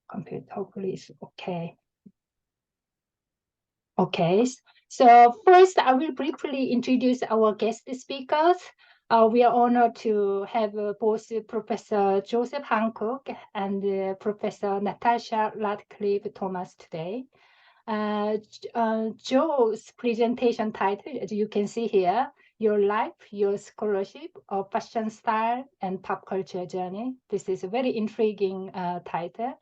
computer, hopefully it's okay. Okay, so first I will briefly introduce our guest speakers. We are honored to have both Professor Joseph Hancock and Professor Natascha Radclyffe-Thomas today. Joe's presentation title, as you can see here, Your Life, Your Scholarship, a Fashion Style and Pop Culture Journey. This is a very intriguing title.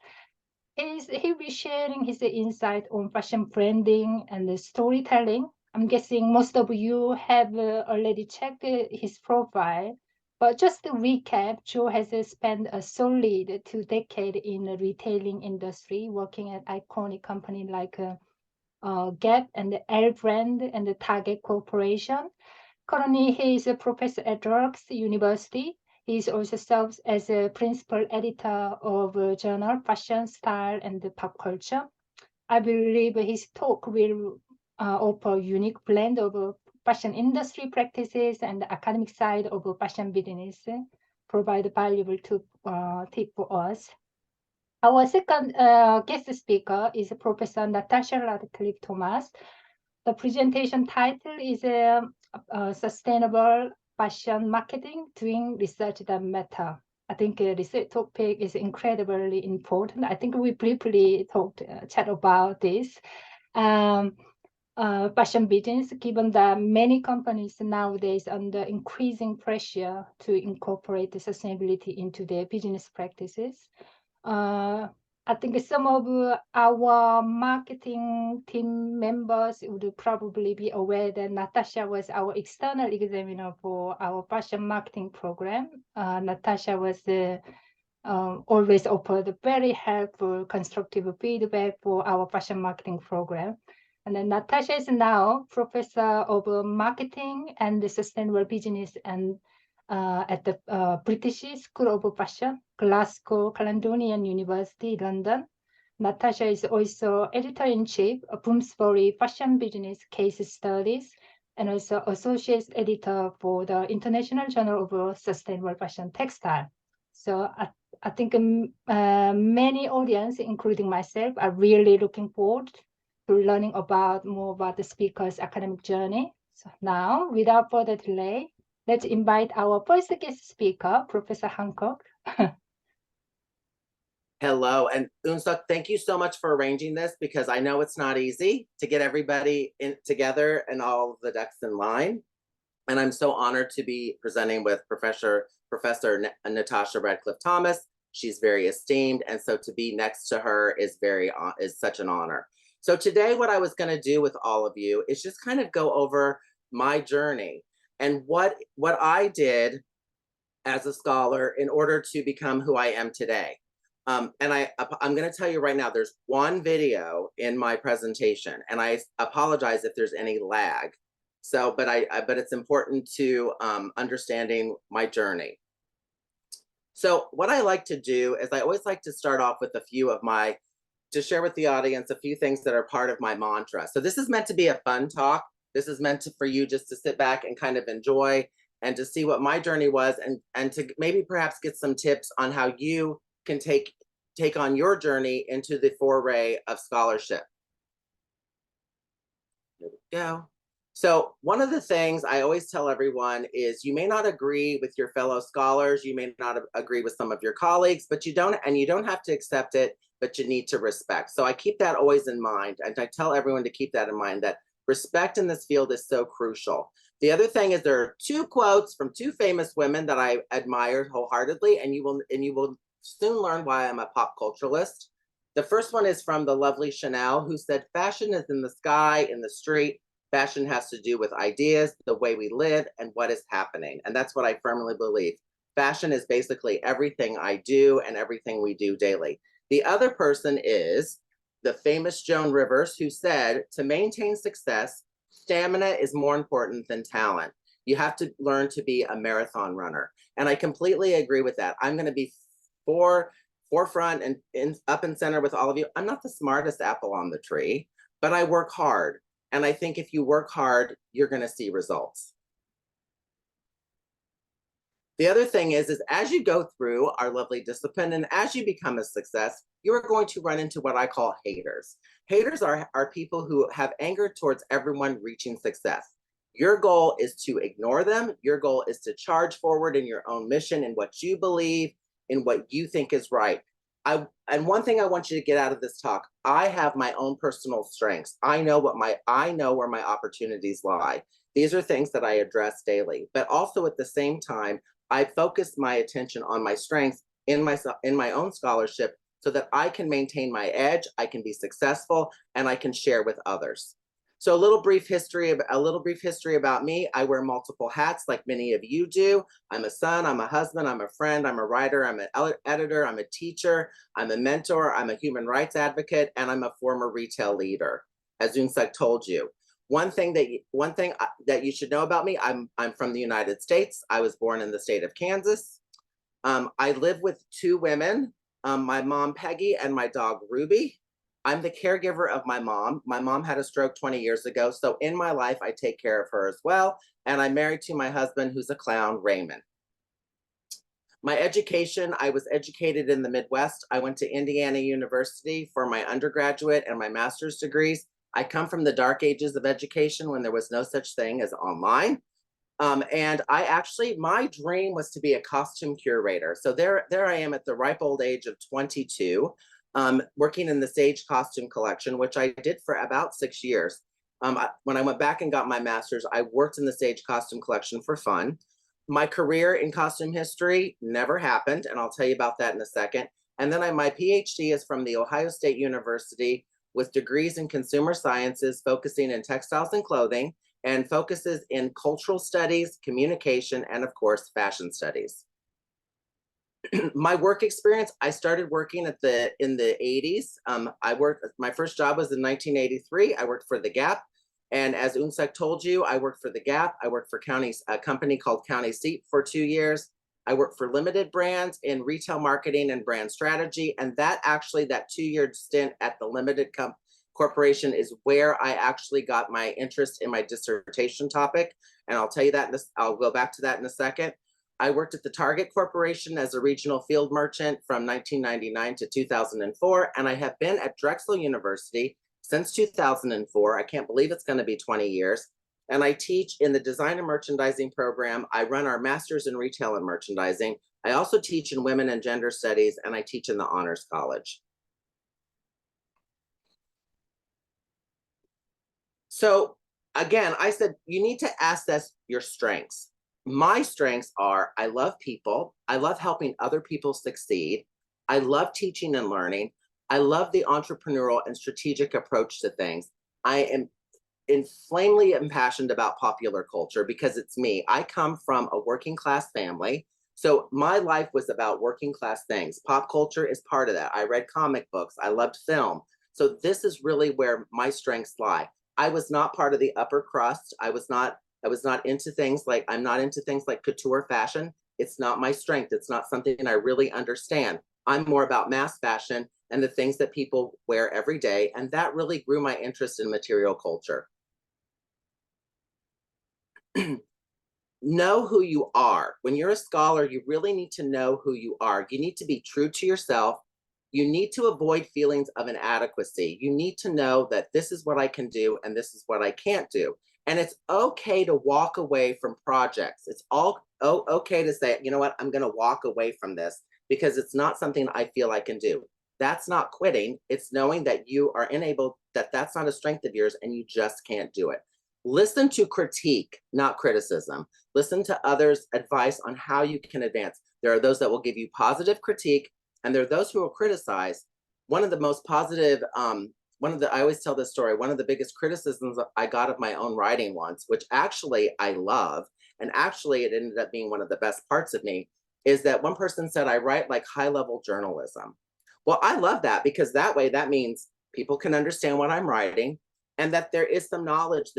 He'll be sharing his insight on fashion branding and storytelling. I'm guessing most of you have already checked his profile. But just to recap, Joe has spent a solid 2 decades in the retailing industry, working at iconic companies like Gap and the L Brand and the Target Corporation. Currently, he is a professor at Rutgers University. He also serves as a principal editor of a journal Fashion, Style, and Pop Culture. I believe his talk will offer a unique blend of fashion industry practices and the academic side of fashion business, provide valuable tip for us. Our second guest speaker is Professor Natascha Radclyffe-Thomas. The presentation title is Sustainable Fashion Marketing, Doing Research That Matter. I think this topic is incredibly important. I think we briefly chat about this. Fashion business, given that many companies nowadays under increasing pressure to incorporate sustainability into their business practices. I think some of our marketing team members would probably be aware that Natascha was our external examiner for our fashion marketing program. Natascha was always offered very helpful, constructive feedback for our fashion marketing program. And then Natascha is now professor of marketing and sustainable business and at the British School of Fashion, Glasgow Caledonian University, London. Natascha is also editor-in-chief of Bloomsbury Fashion Business Case Studies and also associate editor for the International Journal of Sustainable Fashion Textile. So I think many audience, including myself, are really looking forward to learning more about the speaker's academic journey. So now, without further delay, let's invite our first guest speaker, Professor Hancock. Hello, and Unsa, thank you so much for arranging this because I know it's not easy to get everybody together and all the ducks in line. And I'm so honored to be presenting with Professor Natascha Radclyffe-Thomas. She's very esteemed, and so to be next to her is such an honor. So today, what I was going to do with all of you is just kind of go over my journey and what I did as a scholar in order to become who I am today. And I'm going to tell you right now, there's one video in my presentation, and I apologize if there's any lag. So, but it's important to understanding my journey. So what I like to do is I always like to start off with to share with the audience a few things that are part of my mantra. So this is meant to be a fun talk. This is meant for you just to sit back and kind of enjoy and to see what my journey was and to maybe perhaps get some tips on how you can take on your journey into the foray of scholarship. There we go. So one of the things I always tell everyone is you may not agree with your fellow scholars, you may not agree with some of your colleagues, but you don't have to accept it, but you need to respect. So I keep that always in mind, and I tell everyone to keep that in mind, that respect in this field is so crucial. The other thing is there are 2 quotes from 2 famous women that I admire wholeheartedly, and you will soon learn why I'm a pop culturalist. The first one is from the lovely Chanel, who said, "Fashion is in the sky, in the street. Fashion has to do with ideas, the way we live, and what is happening." And that's what I firmly believe. Fashion is basically everything I do and everything we do daily. The other person is the famous Joan Rivers, who said, "To maintain success, stamina is more important than talent. You have to learn to be a marathon runner." And I completely agree with that. I'm going to be forefront and up and center with all of you. I'm not the smartest apple on the tree, but I work hard. And I think if you work hard, you're going to see results. The other thing is as you go through our lovely discipline and as you become a success, you are going to run into what I call haters. Haters are people who have anger towards everyone reaching success. Your goal is to ignore them. Your goal is to charge forward in your own mission, in what you believe, in what you think is right. And one thing I want you to get out of this talk, I have my own personal strengths. I know where my opportunities lie. These are things that I address daily, but also at the same time, I focus my attention on my strengths in my own scholarship so that I can maintain my edge, I can be successful, and I can share with others. So a little brief history about me. I wear multiple hats like many of you do. I'm a son, I'm a husband, I'm a friend, I'm a writer, I'm an editor, I'm a teacher, I'm a mentor, I'm a human rights advocate, and I'm a former retail leader, as Unsuk told you. One thing that you should know about me, I'm from the United States. I was born in the state of Kansas. I live with two women, my mom Peggy and my dog Ruby. I'm the caregiver of my mom. My mom had a stroke 20 years ago, so in my life I take care of her as well. And I'm married to my husband, who's a clown, Raymond. My education, I was educated in the Midwest. I went to Indiana University for my undergraduate and my master's degrees. I come from the dark ages of education when there was no such thing as online. And my dream was to be a costume curator. So there I am at the ripe old age of 22, working in the Sage costume collection, which I did for about 6 years. When I went back and got my master's, I worked in the Sage costume collection for fun. My career in costume history never happened, and I'll tell you about that in a second. And then my PhD is from the Ohio State University with degrees in consumer sciences, focusing in textiles and clothing, and focuses in cultural studies, communication, and of course, fashion studies. My work experience, I started working in the 80s. My first job was in 1983. I worked for The Gap. And as Unsuk told you, I worked for The Gap. I worked for a company called County Seat for 2 years. I worked for Limited Brands in retail marketing and brand strategy. And that 2-year stint at the Limited Corporation is where I actually got my interest in my dissertation topic. And I'll tell you that, I'll go back to that in a second. I worked at the Target Corporation as a regional field merchant from 1999 to 2004, and I have been at Drexel University since 2004. I can't believe it's going to be 20 years. And I teach in the design and merchandising program. I run our master's in retail and merchandising. I also teach in women and gender studies, and I teach in the Honors College. So again, I said, you need to assess your strengths. My strengths are, I love people. I love helping other people succeed. I love teaching and learning. I love the entrepreneurial and strategic approach to things. I am inflamely impassioned about popular culture because it's me. I come from a working class family. So my life was about working class things. Pop culture is part of that. I read comic books. I loved film. So this is really where my strengths lie. I was not part of the upper crust. I was not into things like, I'm not into things like couture fashion. It's not my strength. It's not something I really understand. I'm more about mass fashion and the things that people wear every day. And that really grew my interest in material culture. Know who you are. When you're a scholar, you really need to know who you are. You need to be true to yourself. You need to avoid feelings of inadequacy. You need to know that this is what I can do and this is what I can't do. And it's okay to walk away from projects. It's okay to say, you know what, I'm going to walk away from this because it's not something I feel I can do. That's not quitting. It's knowing that you are unable, that's not a strength of yours and you just can't do it. Listen to critique, not criticism. Listen to others' advice on how you can advance. There are those that will give you positive critique, and there are those who will criticize. One of the most positive, I always tell this story, one of the biggest criticisms I got of my own writing once, which actually I love, and actually it ended up being one of the best parts of me, is that one person said, I write like high-level journalism. Well, I love that because that means people can understand what I'm writing and that there's some knowledge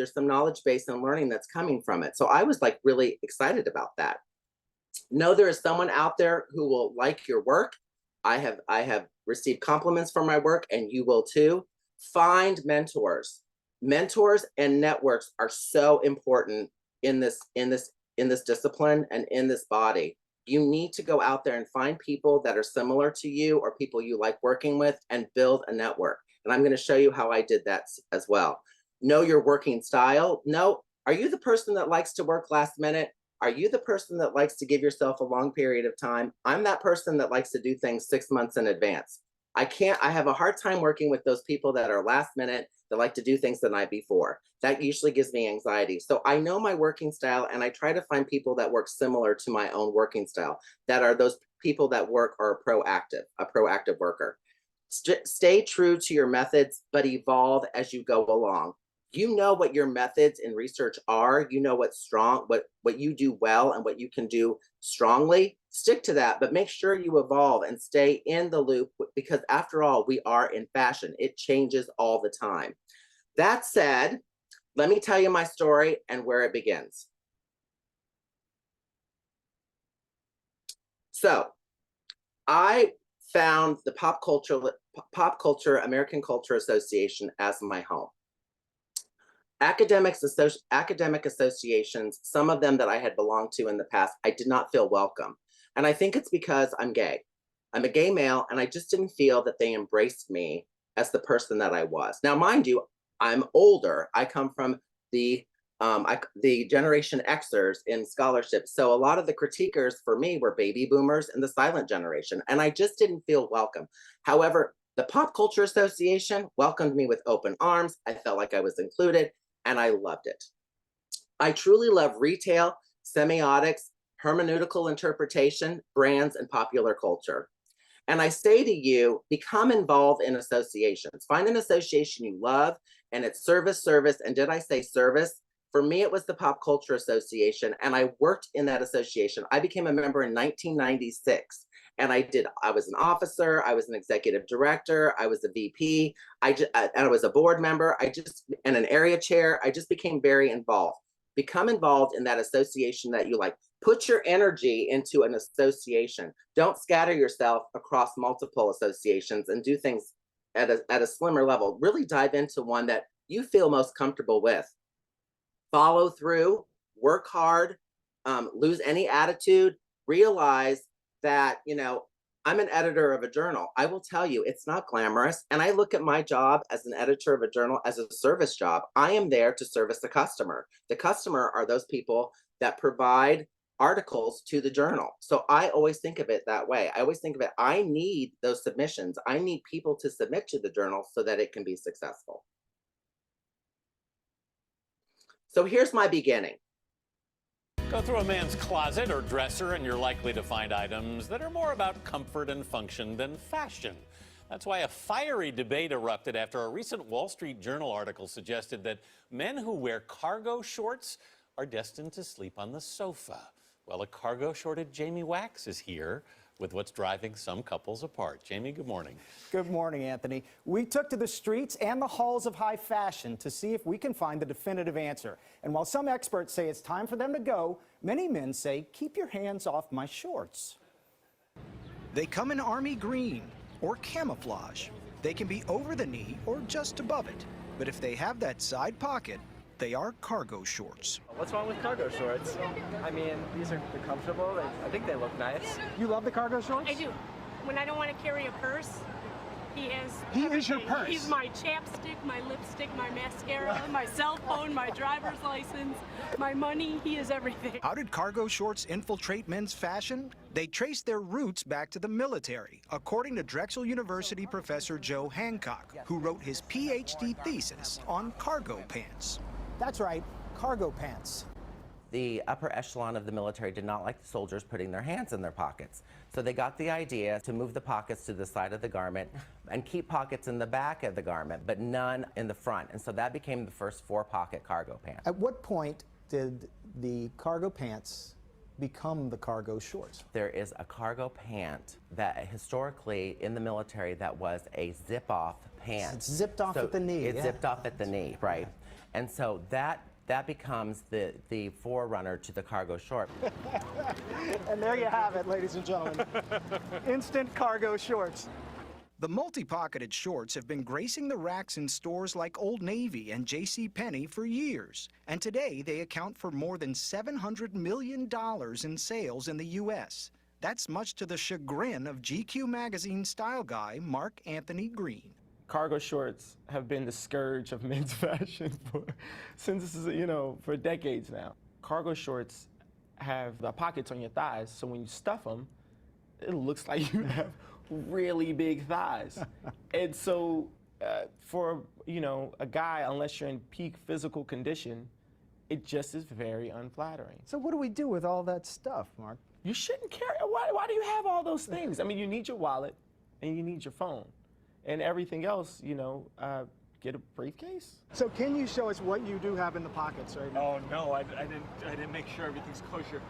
base and learning that's coming from it. So I was like really excited about that. Know there is someone out there who will like your work. I have received compliments for my work and you will too. Find mentors. Mentors and networks are so important in this discipline and in this body. You need to go out there and find people that are similar to you or people you like working with and build a network. And I'm going to show you how I did that as well. Know your working style. Know, are you the person that likes to work last minute? Are you the person that likes to give yourself a long period of time? I'm that person that likes to do things 6 months in advance. I have a hard time working with those people that are last minute, that like to do things the night before. That usually gives me anxiety. So I know my working style, and I try to find people that work similar to my own working style, that are those people that are a proactive worker. Stay true to your methods, but evolve as you go along. You know what your methods in research are. You know what's strong, what you do well and what you can do strongly. Stick to that, but make sure you evolve and stay in the loop, because after all, we are in fashion. It changes all the time. That said, let me tell you my story and where it begins. So I found the Pop Culture American Culture Association as my home. Academic associations, some of them that I had belonged to in the past, I did not feel welcome. And I think it's because I'm gay. I'm a gay male, and I just didn't feel that they embraced me as the person that I was. Now, mind you, I'm older. I come from the Generation Xers in scholarship. So a lot of the critiquers for me were baby boomers and the silent generation, and I just didn't feel welcome. However, the Pop Culture Association welcomed me with open arms. I felt like I was included, and I loved it. I truly love retail, semiotics, hermeneutical interpretation, brands, and popular culture. And I say to you, become involved in associations. Find an association you love, and it's service. And did I say service? For me, it was the Pop Culture Association, and I worked in that association. I became a member in 1996, and I was an officer, I was an executive director, I was a VP, and I was a board member, and an area chair. I just became very involved. Become involved in that association that you like. Put your energy into an association. Don't scatter yourself across multiple associations and do things at a slimmer level. Really dive into one that you feel most comfortable with. Follow through, work hard, lose any attitude, realize that, I'm an editor of a journal. I will tell you, it's not glamorous. And I look at my job as an editor of a journal as a service job. I am there to service the customer. The customer are those people that provide articles to the journal. So I always think of it that way. I always think of it, I need those submissions. I need people to submit to the journal so that it can be successful. So here's my beginning. Go through a man's closet or dresser and you're likely to find items that are more about comfort and function than fashion. That's why a fiery debate erupted after a recent Wall Street Journal article suggested that men who wear cargo shorts are destined to sleep on the sofa. Well, a cargo shorted Jamie Wax is here with what's driving some couples apart. Jamie, good morning. Good morning, Anthony. We took to the streets and the halls of high fashion to see if we can find the definitive answer. And while some experts say it's time for them to go, many men say, keep your hands off my shorts. They come in army green or camouflage. They can be over the knee or just above it. But if they have that side pocket, they are cargo shorts. What's wrong with cargo shorts? I mean, they're comfortable. I think they look nice. You love the cargo shorts? I do. When I don't want to carry a purse, he is your purse. He's my chapstick, my lipstick, my mascara, my cell phone, my driver's license, my money. He is everything. How did cargo shorts infiltrate men's fashion? They trace their roots back to the military, according to Drexel University professor Joe Hancock, who wrote his Ph.D. thesis on cargo pants. That's right, cargo pants. The upper echelon of the military did not like the soldiers putting their hands in their pockets. So they got the idea to move the pockets to the side of the garment and keep pockets in the back of the garment, but none in the front. And so that became the first 4-pocket cargo pant. At what point did the cargo pants become the cargo shorts? There is a cargo pant that historically in the military that was a zip-off pant. It's zipped off at the knee. It's zipped off at the knee, right? And so that becomes the forerunner to the cargo short. And there you have it, ladies and gentlemen. Instant cargo shorts. The multi-pocketed shorts have been gracing the racks in stores like Old Navy and JCPenney for years. And today they account for more than $700 million in sales in the U.S. That's much to the chagrin of GQ magazine style guy Mark Anthony Green. Cargo shorts have been the scourge of men's fashion for decades now. Cargo shorts have the pockets on your thighs, so when you stuff them, it looks like you have really big thighs. And so for, a guy, unless you're in peak physical condition, it just is very unflattering. So what do we do with all that stuff, Mark? You shouldn't carry, why do you have all those things? I mean, you need your wallet and you need your phone. And everything else, get a briefcase. So can you show us what you do have in the pockets right now? Oh no, I didn't make sure everything's kosher.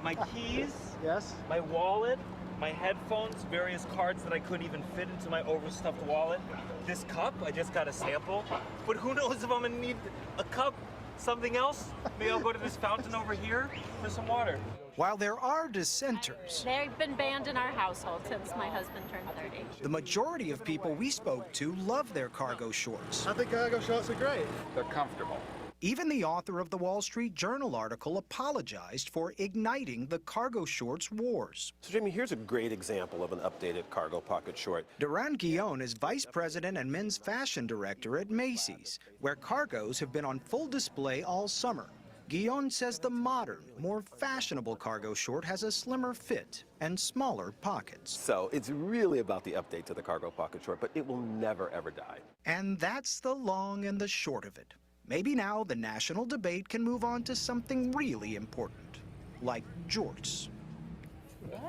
My keys, Yes? my wallet, my headphones, various cards that I couldn't even fit into my overstuffed wallet. This cup, I just got a sample, but who knows if I'm gonna need a cup, something else? Maybe I'll go to this fountain over here for some water. While there are dissenters, They've been banned in our household since my husband turned 30. the majority of people we spoke to love their cargo shorts. I think cargo shorts are great. They're comfortable. Even the author of the Wall Street Journal article apologized for igniting the cargo shorts wars. So, Jamie, here's a great example of an updated cargo pocket short. Duran Guillon is vice president and men's fashion director at Macy's, where cargos have been on full display all summer. Guillon says the modern, more fashionable cargo short has a slimmer fit and smaller pockets. So it's really about the update to the cargo pocket short, but it will never, ever die. And that's the long and the short of it. Maybe now the national debate can move on to something really important, like jorts.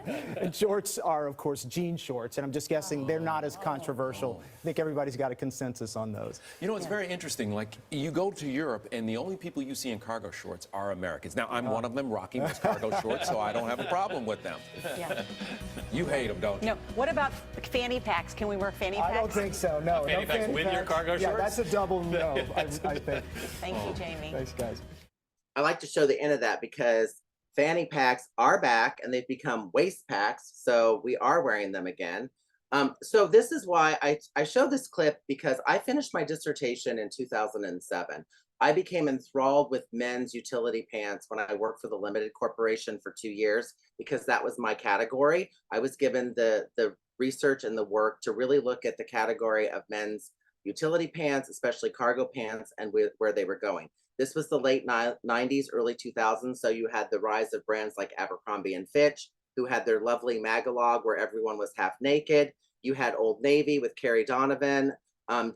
And shorts are, of course, jean shorts, and I'm just guessing they're not as controversial. I think everybody's got a consensus on those. It's very interesting. Like, you go to Europe, and the only people you see in cargo shorts are Americans. Now, I'm one of them rocking these cargo shorts, so I don't have a problem with them. Yeah. You hate them, don't you? No. What about fanny packs? Can we wear fanny packs? I don't think so, no. Fanny no packs with your cargo Yeah, shorts? that's a double no, I think. Thank you, Jamie. Thanks, guys. I like to show the end of that because fanny packs are back and they've become waist packs. So we are wearing them again. So this is why I show this clip, because I finished my dissertation in 2007. I became enthralled with men's utility pants when I worked for the Limited Corporation for 2 years, because that was my category. I was given the research and the work to really look at the category of men's utility pants, especially cargo pants, and where they were going. This was the late 90s, early 2000s. So you had the rise of brands like Abercrombie and Fitch, who had their lovely Magalog where everyone was half naked. You had Old Navy with Carrie Donovan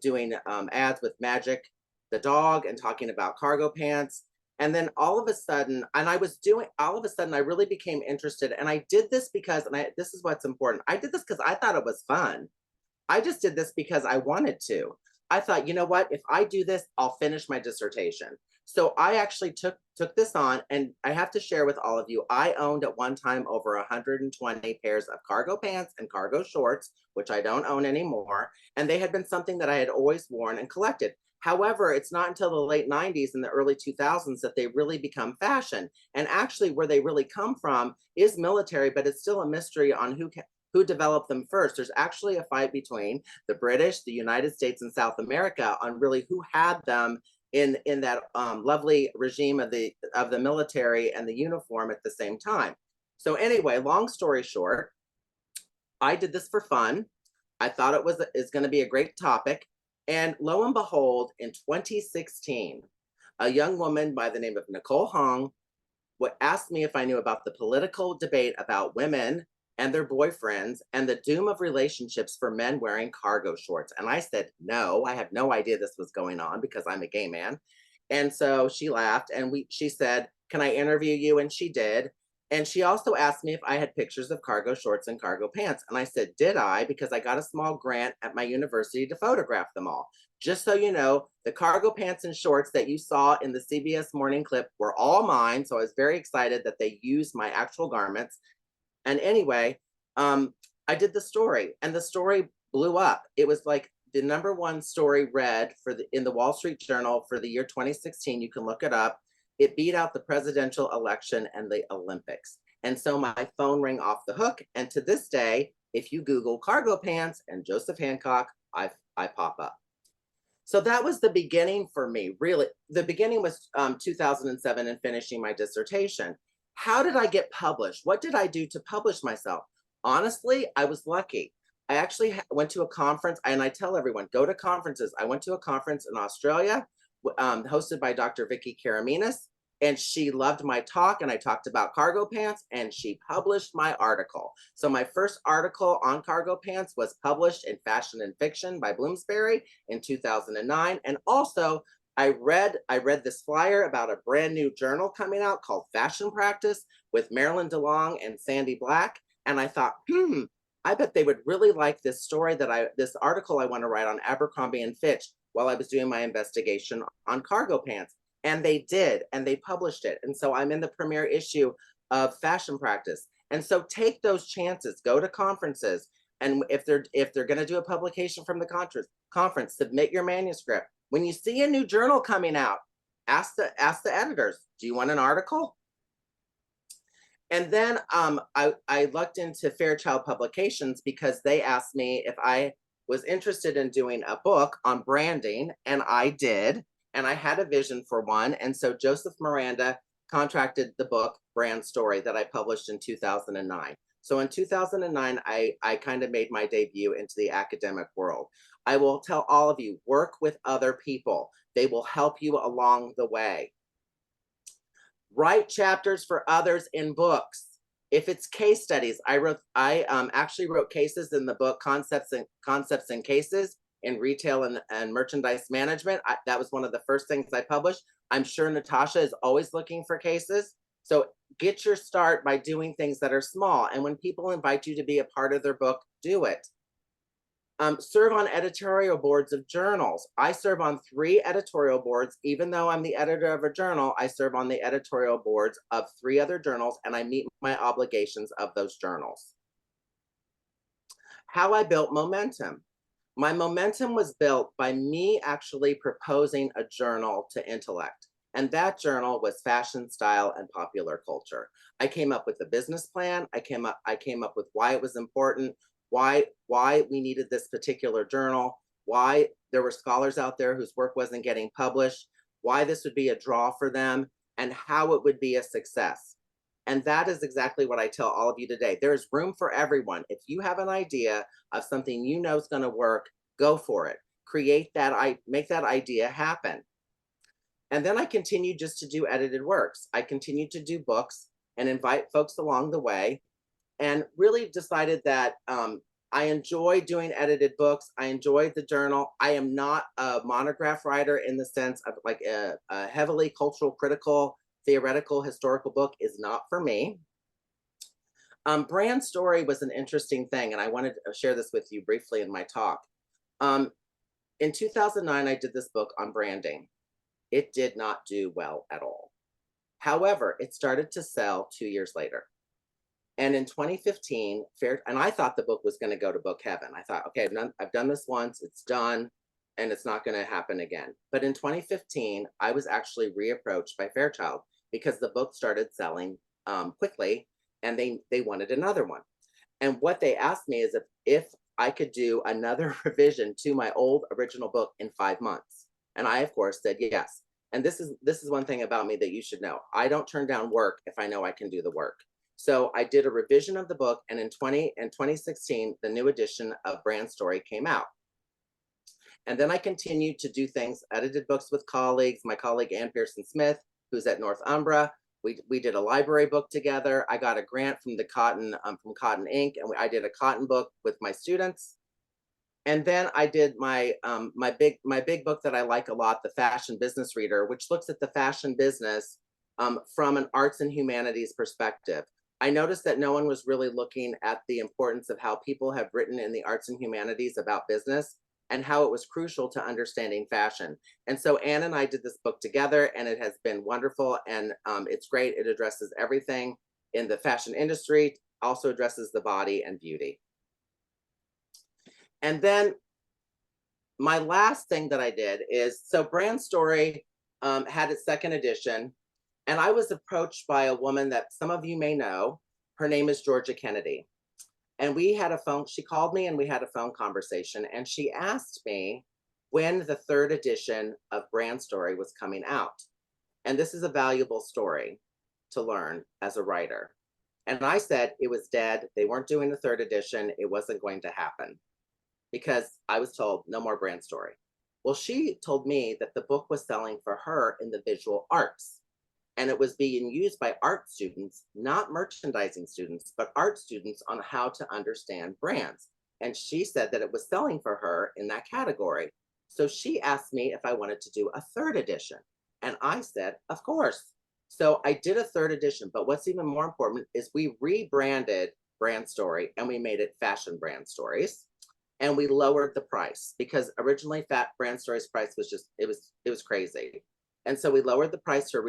doing ads with Magic the dog and talking about cargo pants. And then all of a sudden, I really became interested. And I did this because, this is what's important. I did this because I thought it was fun. I just did this because I wanted to. I thought, you know what, if I do this, I'll finish my dissertation. So I actually took this on, and I have to share with all of you, I owned at one time over 120 pairs of cargo pants and cargo shorts, which I don't own anymore. And they had been something that I had always worn and collected. However, it's not until the late 90s and the early 2000s that they really become fashion. And actually where they really come from is military, but it's still a mystery on who developed them first. There's actually a fight between the British, the United States, and South America on really who had them in that lovely regime of the military and the uniform at the same time. So anyway, long story short, I did this for fun. I thought it's going to be a great topic. And lo and behold, in 2016, a young woman by the name of Nicole Hong asked me if I knew about the political debate about women and their boyfriends and the doom of relationships for men wearing cargo shorts. And I said, no, I had no idea this was going on because I'm a gay man. And so she laughed and she said, can I interview you? And she did. And she also asked me if I had pictures of cargo shorts and cargo pants. And I said, did I? Because I got a small grant at my university to photograph them all. Just so you know, the cargo pants and shorts that you saw in the CBS morning clip were all mine. So I was very excited that they used my actual garments. And anyway, I did the story, and the story blew up. It was like the #1 story read in the Wall Street Journal for the year 2016. You can look it up. It beat out the presidential election and the Olympics. And so my phone rang off the hook. And to this day, if you Google cargo pants and Joseph Hancock, I pop up. So that was the beginning for me, really. The beginning was 2007 and finishing my dissertation. How did I get published? What did I do to publish myself? Honestly, I was lucky. I actually went to a conference, and I tell everyone, go to conferences. I went to a conference in Australia, hosted by Dr. Vicky Karaminas, and she loved my talk, and I talked about cargo pants, and she published my article. So my first article on cargo pants was published in Fashion and Fiction by Bloomsbury in 2009. And also, I read this flyer about a brand new journal coming out called Fashion Practice with Marilyn DeLong and Sandy Black. And I thought, I bet they would really like this story this article I want to write on Abercrombie and Fitch while I was doing my investigation on cargo pants. And they did, and they published it. And so I'm in the premiere issue of Fashion Practice. And so take those chances, go to conferences. And if they're going to do a publication from the conference, submit your manuscript. When you see a new journal coming out, ask the editors, do you want an article? And then I looked into Fairchild Publications because they asked me if I was interested in doing a book on branding, and I did, and I had a vision for one. And so Joseph Miranda contracted the book Brand Story that I published in 2009. So in 2009, I kind of made my debut into the academic world. I will tell all of you, work with other people. They will help you along the way. Write chapters for others in books. If it's case studies, I actually wrote cases in the book Concepts and Cases in Retail and Merchandise Management. That was one of the first things I published. I'm sure Natascha is always looking for cases. So get your start by doing things that are small. And when people invite you to be a part of their book, do it. Serve on editorial boards of journals. I serve on 3 editorial boards. Even though I'm the editor of a journal, I serve on the editorial boards of 3 other journals, and I meet my obligations of those journals. How I built momentum. My momentum was built by me actually proposing a journal to Intellect. And that journal was Fashion, Style, and Popular Culture. I came up with a business plan. I came up with why it was important, why we needed this particular journal, why there were scholars out there whose work wasn't getting published, why this would be a draw for them, and how it would be a success. And that is exactly what I tell all of you today. There's room for everyone. If you have an idea of something you know is going to work, go for it. Create that, make that idea happen. And then I continued just to do edited works. I continued to do books and invite folks along the way, and really decided that I enjoy doing edited books. I enjoy the journal. I am not a monograph writer in the sense of like a heavily cultural, critical, theoretical, historical book is not for me. Brand Story was an interesting thing, and I wanted to share this with you briefly in my talk. In 2009, I did this book on branding. It did not do well at all. However, it started to sell 2 years later. And in 2015, and I thought the book was going to go to book heaven. I thought, okay, I've done this once, it's done, and it's not going to happen again. But in 2015, I was actually reapproached by Fairchild because the book started selling quickly, and they wanted another one. And what they asked me is if I could do another revision to my old original book in 5 months. And I, of course, said yes. And this is one thing about me that you should know. I don't turn down work if I know I can do the work. So I did a revision of the book, and in 2016, the new edition of Brand Story came out. And then I continued to do things, edited books with colleagues, my colleague Ann Pearson-Smith, who's at Northumbria. We did a library book together. I got a grant from the Cotton Inc., and I did a cotton book with my students. And then I did my big book that I like a lot, The Fashion Business Reader, which looks at the fashion business from an arts and humanities perspective. I noticed that no one was really looking at the importance of how people have written in the arts and humanities about business and how it was crucial to understanding fashion. And so Anne and I did this book together, and it has been wonderful, and it's great. It addresses everything in the fashion industry, also addresses the body and beauty. And then my last thing that I did is, so Brand Story had its 2nd edition, and I was approached by a woman that some of you may know. Her name is Georgia Kennedy. And she called me and we had a phone conversation, and she asked me when the 3rd edition of Brand Story was coming out. And this is a valuable story. to learn as a writer. And I said it was dead. They weren't doing the third edition. It wasn't going to happen because I was told no more brand story. Well, she told me that the book was selling for her in the visual arts, and it was being used by art students, not merchandising students, but art students on how to understand brands. And she said that it was selling for her in that category. So she asked me if I wanted to do a third edition. And I said, of course. So I did a third edition, but what's even more important is we rebranded Brand Story and we made it Fashion Brand Stories. And we lowered the price because originally Brand Story's price was just, it was crazy. And so we lowered the price to a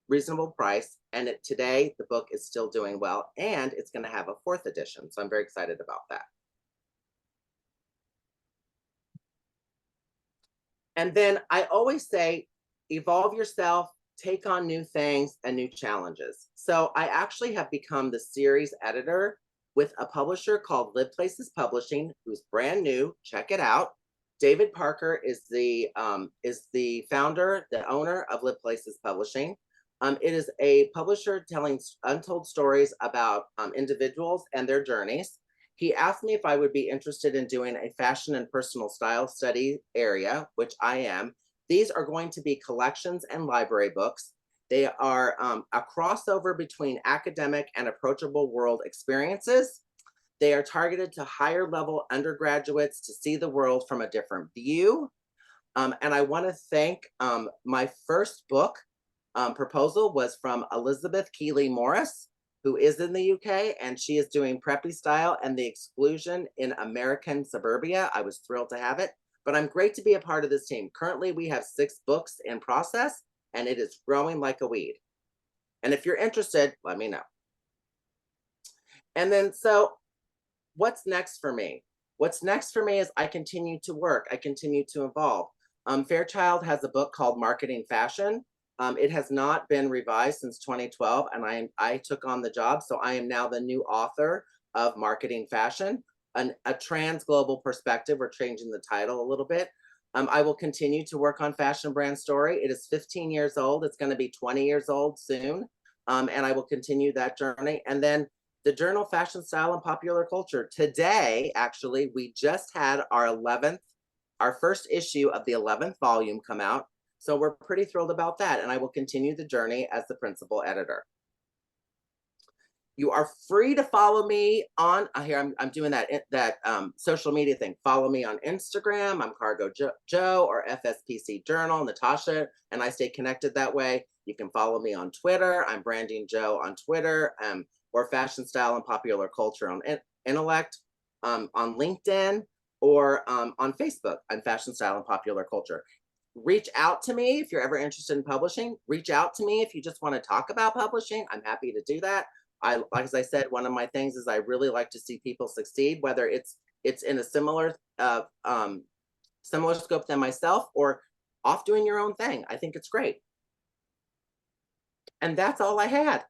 reasonable price. And today the book is still doing well, and it's going to have a fourth edition. So I'm very excited about that. And then I always say, evolve yourself, take on new things and new challenges. So I actually have become the series editor with a publisher called Live Places Publishing, who's brand new. Check it out. David Parker is the founder, the owner of Live Places Publishing. It is a publisher telling untold stories about individuals and their journeys. He asked me if I would be interested in doing a fashion and personal style study area, which I am. These are going to be collections and library books. They are a crossover between academic and approachable world experiences. They are targeted to higher level undergraduates to see the world from a different view. And I want to thank my first book proposal was from Elizabeth Keeley Morris, who is in the UK, and she is doing Preppy Style and the Exclusion in American Suburbia. I was thrilled to have it, but I'm great to be a part of this team. Currently, we have 6 books in process, and it is growing like a weed. And if you're interested, let me know. And then, so what's next for me? What's next for me is I continue to work. I continue to evolve. Fairchild has a book called Marketing Fashion. It has not been revised since 2012, and I took on the job. So I am now the new author of Marketing Fashion, a trans global perspective. We're changing the title a little bit. I will continue to work on Fashion Brand Story. It is 15 years old. It's going to be 20 years old soon. And I will continue that journey. And then the journal Fashion, Style, and Popular Culture. Today, actually, we just had our first issue of the 11th volume come out. So we're pretty thrilled about that. And I will continue the journey as the principal editor. You are free to follow me on here. I'm doing that social media thing. Follow me on Instagram. I'm Cargo Joe or FSPC Journal, Natasha, and I stay connected that way. You can follow me on Twitter. I'm Branding Joe on Twitter, or Fashion, Style, and Popular Culture on Intellect, on LinkedIn, or on Facebook. I'm Fashion, Style, and Popular Culture. Reach out to me if you're ever interested in publishing. Reach out to me if you just want to talk about publishing. I'm happy to do that. As I said, one of my things is I really like to see people succeed, whether it's in a similar scope than myself or off doing your own thing. I think it's great. And that's all I had.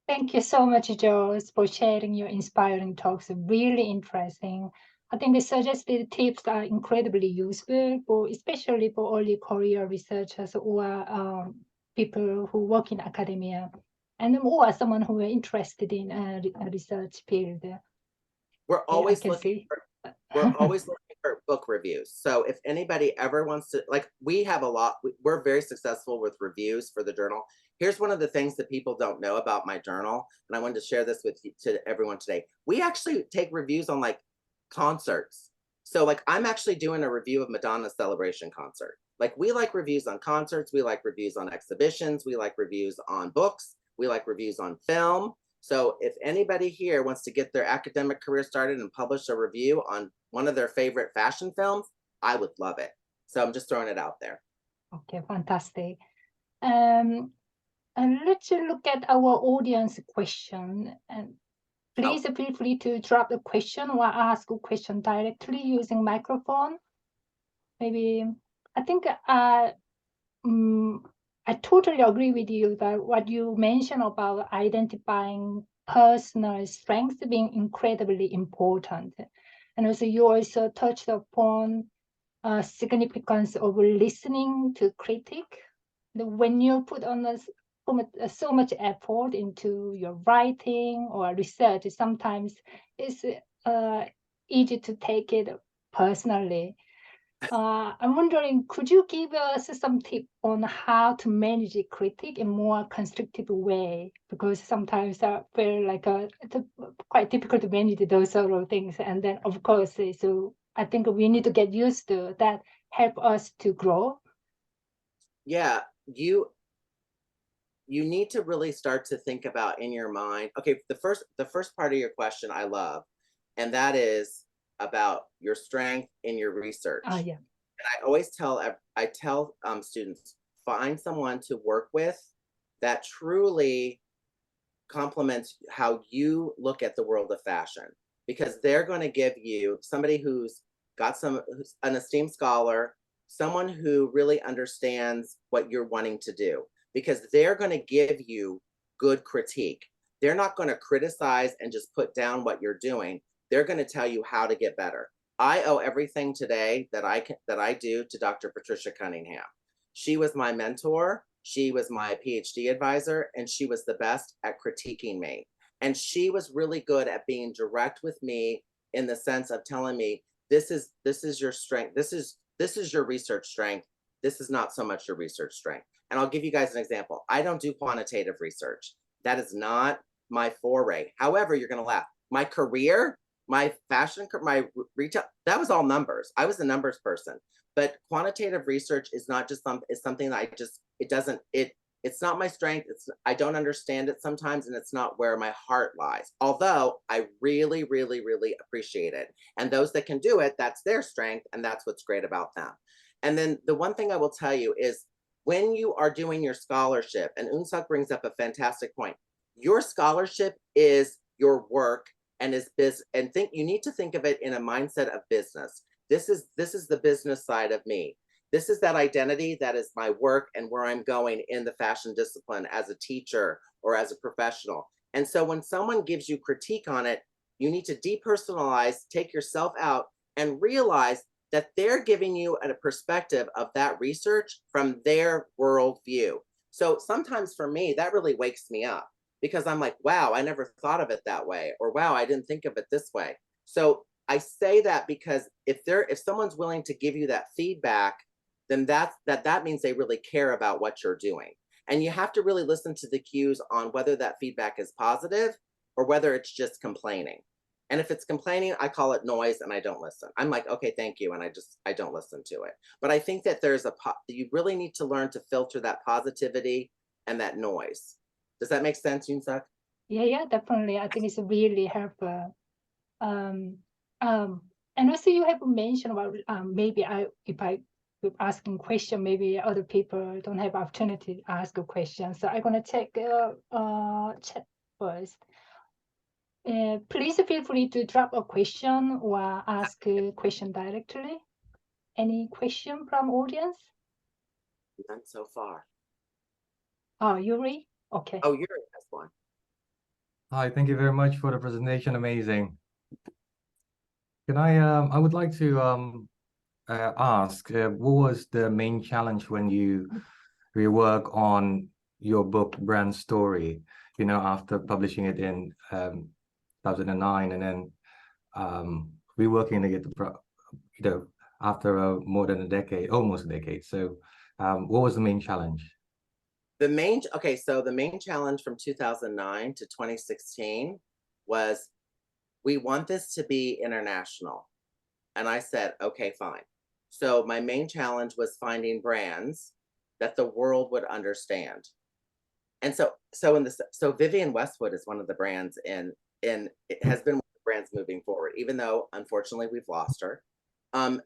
Thank you so much, Joe, for sharing your inspiring talks. Really interesting. I think the suggested tips are incredibly useful, especially for early career researchers or people who work in academia, and or someone who are interested in a research field. We're always looking for book reviews. So if anybody ever wants to, we have a lot, we're very successful with reviews for the journal. Here's one of the things that people don't know about my journal, and I wanted to share this with to everyone today. We actually take reviews on concerts. So I'm actually doing a review of Madonna's Celebration concert. We like reviews on concerts, we like reviews on exhibitions, we like reviews on books, we like reviews on film. So if anybody here wants to get their academic career started and publish a review on one of their favorite fashion films, I would love it. So I'm just throwing it out there. Okay, fantastic. And let's look at our audience question. And please feel free to drop the question or ask a question directly using microphone. Maybe, I think I totally agree with you that what you mentioned about identifying personal strengths being incredibly important. And also you also touched upon significance of listening to critique. When you put so much effort into your writing or research, sometimes it's easy to take it personally. I'm wondering, could you give us some tip on how to manage a critique in more constructive way? Because sometimes I feel like it's quite difficult to manage those sort of things. And then, of course, so I think we need to get used to that, help us to grow. Yeah, you need to really start to think about in your mind. Okay, the first part of your question I love, and that is about your strength in your research. Yeah. And I always tell students, find someone to work with that truly complements how you look at the world of fashion, because they're going to give you somebody who's an esteemed scholar, someone who really understands what you're wanting to do, because they're going to give you good critique. They're not going to criticize and just put down what you're doing. They're going to tell you how to get better. I owe everything today that I do to Dr. Patricia Cunningham. She was my mentor. She was my PhD advisor, and she was the best at critiquing me. And she was really good at being direct with me in the sense of telling me, this is your strength. This is your research strength. This is not so much your research strength. And I'll give you guys an example. I don't do quantitative research. That is not my foray. However, you're going to laugh. My career, my fashion, my retail, that was all numbers. I was a numbers person. But quantitative research is not just something that it's not my strength. I don't understand it sometimes, and it's not where my heart lies. Although I really, really, really appreciate it. And those that can do it, that's their strength, and that's what's great about them. And then the one thing I will tell you is, when you are doing your scholarship, and Eun-Suk brings up a fantastic point, your scholarship is your work, and you need to think of it in a mindset of business. This is the business side of me. This is that identity that is my work and where I'm going in the fashion discipline as a teacher or as a professional. And so when someone gives you critique on it, you need to depersonalize, take yourself out, and realize that they're giving you a perspective of that research from their worldview. So sometimes for me, that really wakes me up, because I'm like, wow, I never thought of it that way, or wow, I didn't think of it this way. So I say that because if someone's willing to give you that feedback, then that means they really care about what you're doing. And you have to really listen to the cues on whether that feedback is positive or whether it's just complaining. And if it's complaining, I call it noise and I don't listen. I'm like, okay, thank you. And I don't listen to it. But I think that you really need to learn to filter that positivity and that noise. Does that make sense, Eun-Suk? Yeah, definitely. I think it's really helpful. And also you have mentioned about maybe if I keep asking question, maybe other people don't have opportunity to ask a question. So I'm gonna check chat first. Please feel free to drop a question or ask a question directly. Any question from audience? None so far. Oh, Yuri? Okay. Oh, Yuri has one. Hi, thank you very much for the presentation. Amazing. Can I would like to ask, what was the main challenge when you rework on your book Brand Story, after publishing it in 2009, and then reworking it, after more than a decade, almost a decade. So what was the main challenge? So the main challenge from 2009 to 2016 was, we want this to be international. And I said, okay, fine. So my main challenge was finding brands that the world would understand. And so Vivienne Westwood is one of the brands it has been one of the brands moving forward, even though unfortunately we've lost her.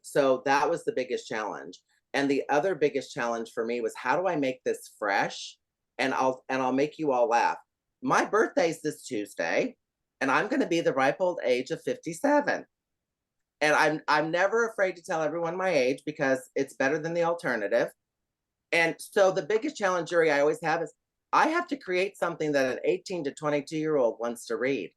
So that was the biggest challenge. And the other biggest challenge for me was, how do I make this fresh? And I'll make you all laugh. My birthday's this Tuesday, and I'm going to be the ripe old age of 57. And I'm never afraid to tell everyone my age, because it's better than the alternative. And so the biggest challenge, Yuri, I always have is, I have to create something that an 18 to 22-year-old wants to read.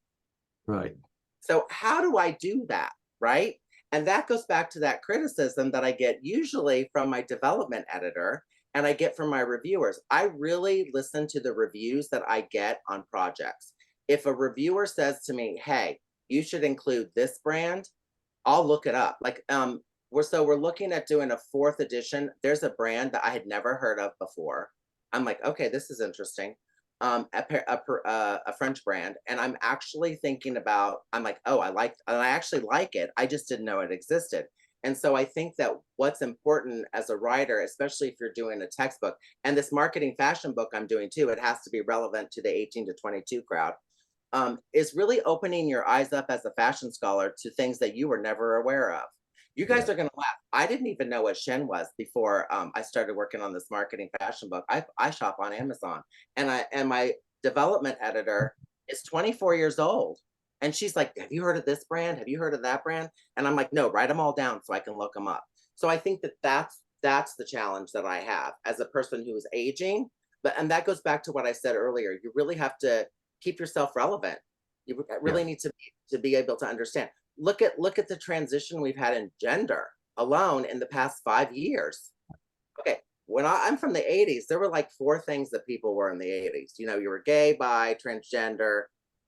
Right. So how do I do that, right? And that goes back to that criticism that I get usually from my development editor. and I get from my reviewers. I really listen to the reviews that I get on projects. If a reviewer says to me, hey, you should include this brand, I'll look it up. Like, we're looking at doing a 4th edition. There's a brand that I had never heard of before. I'm like, okay, this is interesting. A French brand, and I'm actually thinking about, I'm like, oh, I actually like it. I just didn't know it existed. And so I think that what's important as a writer, especially if you're doing a textbook, and this marketing fashion book I'm doing too, it has to be relevant to the 18 to 22 crowd, is really opening your eyes up as a fashion scholar to things that you were never aware of. You guys are going to laugh. I didn't even know what Shen was before I started working on this marketing fashion book. I shop on Amazon, and my development editor is 24 years old. And she's like, have you heard of this brand? Have you heard of that brand? And I'm like, no, write them all down so I can look them up. So I think that that's the challenge that I have as a person who is aging. And that goes back to what I said earlier. You really have to keep yourself relevant. You really need to be able to understand. Look at the transition we've had in gender alone in the past 5 years. Okay, when I'm from the 80s, there were like 4 things that people were in the 80s. You know, you were gay, bi, transgender,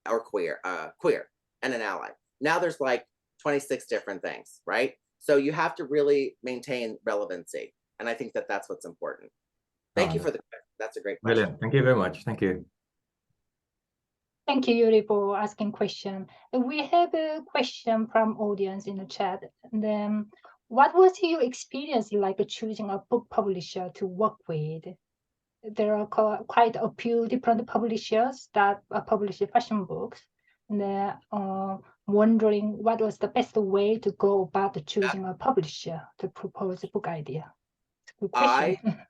or queer, and an ally. Now there's like 26 different things, right? So you have to really maintain relevancy. And I think that that's what's important. Thank you for the question. That's a great question. Brilliant. Thank you very much. Thank you. Thank you, Yuri, for asking question. We have a question from audience in the chat. And then, what was your experience like choosing a book publisher to work with? There are quite a few different publishers that publish fashion books. And they're wondering what was the best way to go about choosing a publisher to propose a book idea. Good question.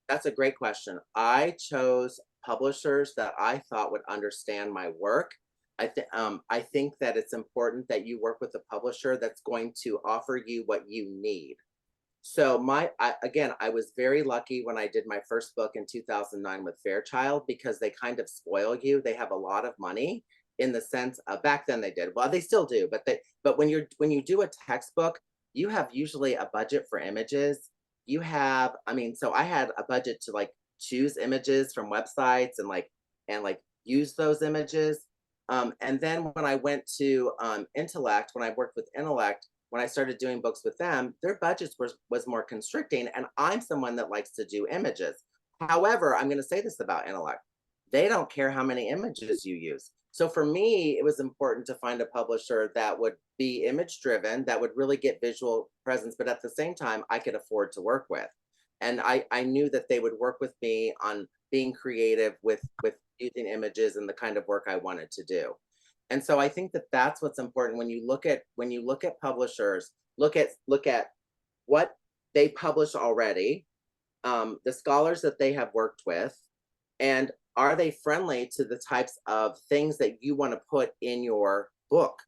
That's a great question. I chose publishers that I thought would understand my work. I think that it's important that you work with a publisher that's going to offer you what you need. So I was very lucky when I did my first book in 2009 with Fairchild, because they kind of spoil you. They have a lot of money in the sense of, back then they did, well, they still do, but when you do a textbook, you have usually a budget for images. You have, so I had a budget to like choose images from websites and use those images. And then when I went to Intellect, when I worked with Intellect, when I started doing books with them, their budgets was more constricting, and I'm someone that likes to do images. However, I'm going to say this about Intellect. They don't care how many images you use. So for me, it was important to find a publisher that would be image driven, that would really get visual presence, but at the same time, I could afford to work with. And I knew that they would work with me on being creative with using images and the kind of work I wanted to do. And so I think that that's what's important when you look at publishers. Look at what they publish already, the scholars that they have worked with, and are they friendly to the types of things that you want to put in your book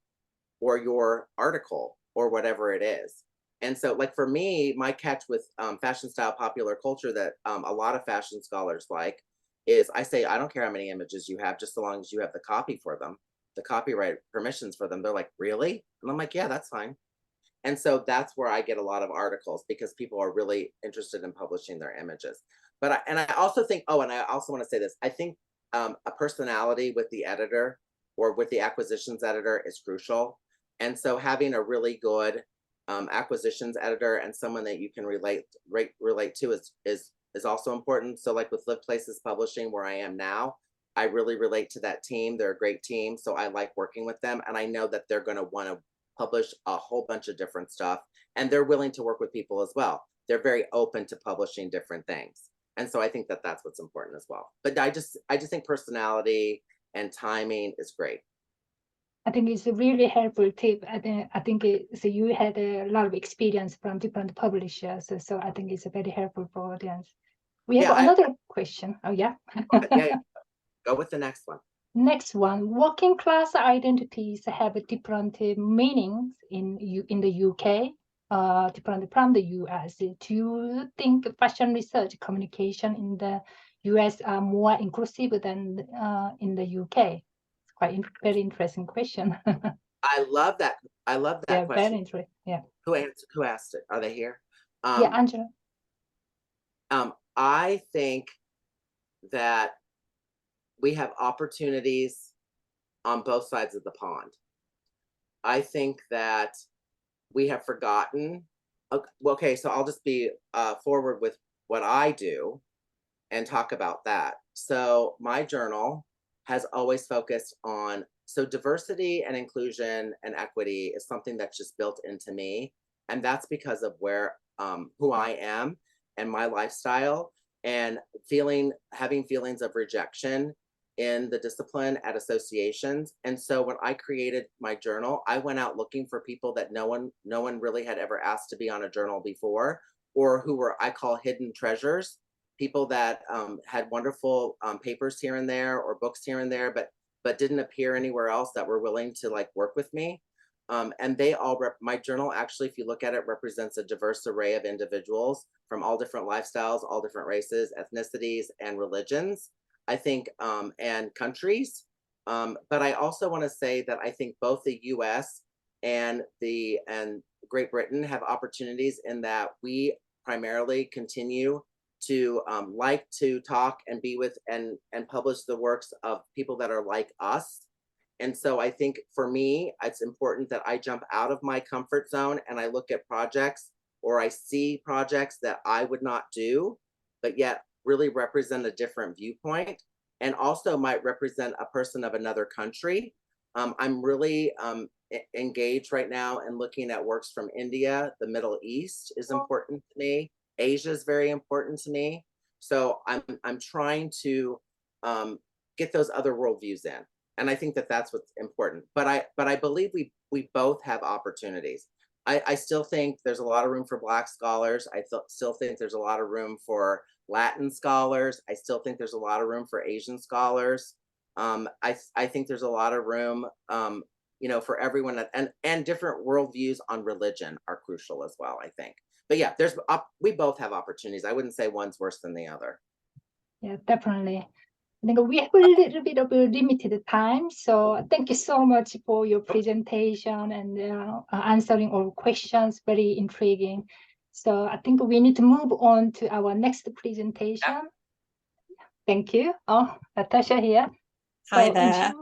or your article or whatever it is. And so, like, for me, my catch with fashion style popular culture that a lot of fashion scholars like is, I say, I don't care how many images you have, just so long as you have the copy for them, the copyright permissions for them. They're like, really? And I'm like, yeah, that's fine. And so that's where I get a lot of articles, because people are really interested in publishing their images. But I also think, and I also want to say this, I think a personality with the editor or with the acquisitions editor is crucial. And so having a really good acquisitions editor and someone that you can relate to is also important. So like with Live Places Publishing, where I am now, I really relate to that team. They're a great team. So I like working with them. And I know that they're going to want to publish a whole bunch of different stuff. And they're willing to work with people as well. They're very open to publishing different things. And so I think that that's what's important as well. But I just think personality and timing is great. I think it's a really helpful tip. I think so you had a lot of experience from different publishers. So I think it's very helpful for audience. We have another question. Oh, yeah. Yeah. Go with the next one. Next one. Working class identities have different meanings in the UK. Different from the US. Do you think fashion research communication in the US are more inclusive than in the UK? It's quite very interesting question. I love that. Yeah, question. very interesting. Yeah. Who asked it? Are they here? Yeah, Angela. I think that we have opportunities on both sides of the pond. I think that we have forgotten. Okay, so I'll just be forward with what I do and talk about that. So my journal has always focused on, so diversity and inclusion and equity is something that's just built into me. And that's because of who I am and my lifestyle, and having feelings of rejection in the discipline at associations. And so when I created my journal, I went out looking for people that no one really had ever asked to be on a journal before, or who were, I call, hidden treasures, people that had wonderful papers here and there or books here and there, but didn't appear anywhere else, that were willing to like work with me. And they all, my journal actually, if you look at it, represents a diverse array of individuals from all different lifestyles, all different races, ethnicities, and religions, I think, and countries. But I also want to say that I think both the US and Great Britain have opportunities in that we primarily continue to like to talk and be with and publish the works of people that are like us. And so I think for me, it's important that I jump out of my comfort zone and I look at projects, or I see projects that I would not do, but yet really represent a different viewpoint, and also might represent a person of another country. I'm really engaged right now in looking at works from India. The Middle East is important to me. Asia is very important to me. So I'm trying to get those other worldviews in. And I think that that's what's important. But I believe we both have opportunities. I still think there's a lot of room for Black scholars. I still think there's a lot of room for Latin scholars. I still think there's a lot of room for Asian scholars. I think there's a lot of room, for everyone, and different worldviews on religion are crucial as well, I think. But yeah, we both have opportunities. I wouldn't say one's worse than the other. Yeah, definitely. I think we have a little bit of a limited time, so thank you so much for your presentation and answering all questions. Very intriguing. So I think we need to move on to our next presentation. Yeah. Thank you. Oh, Natascha here. Hi there.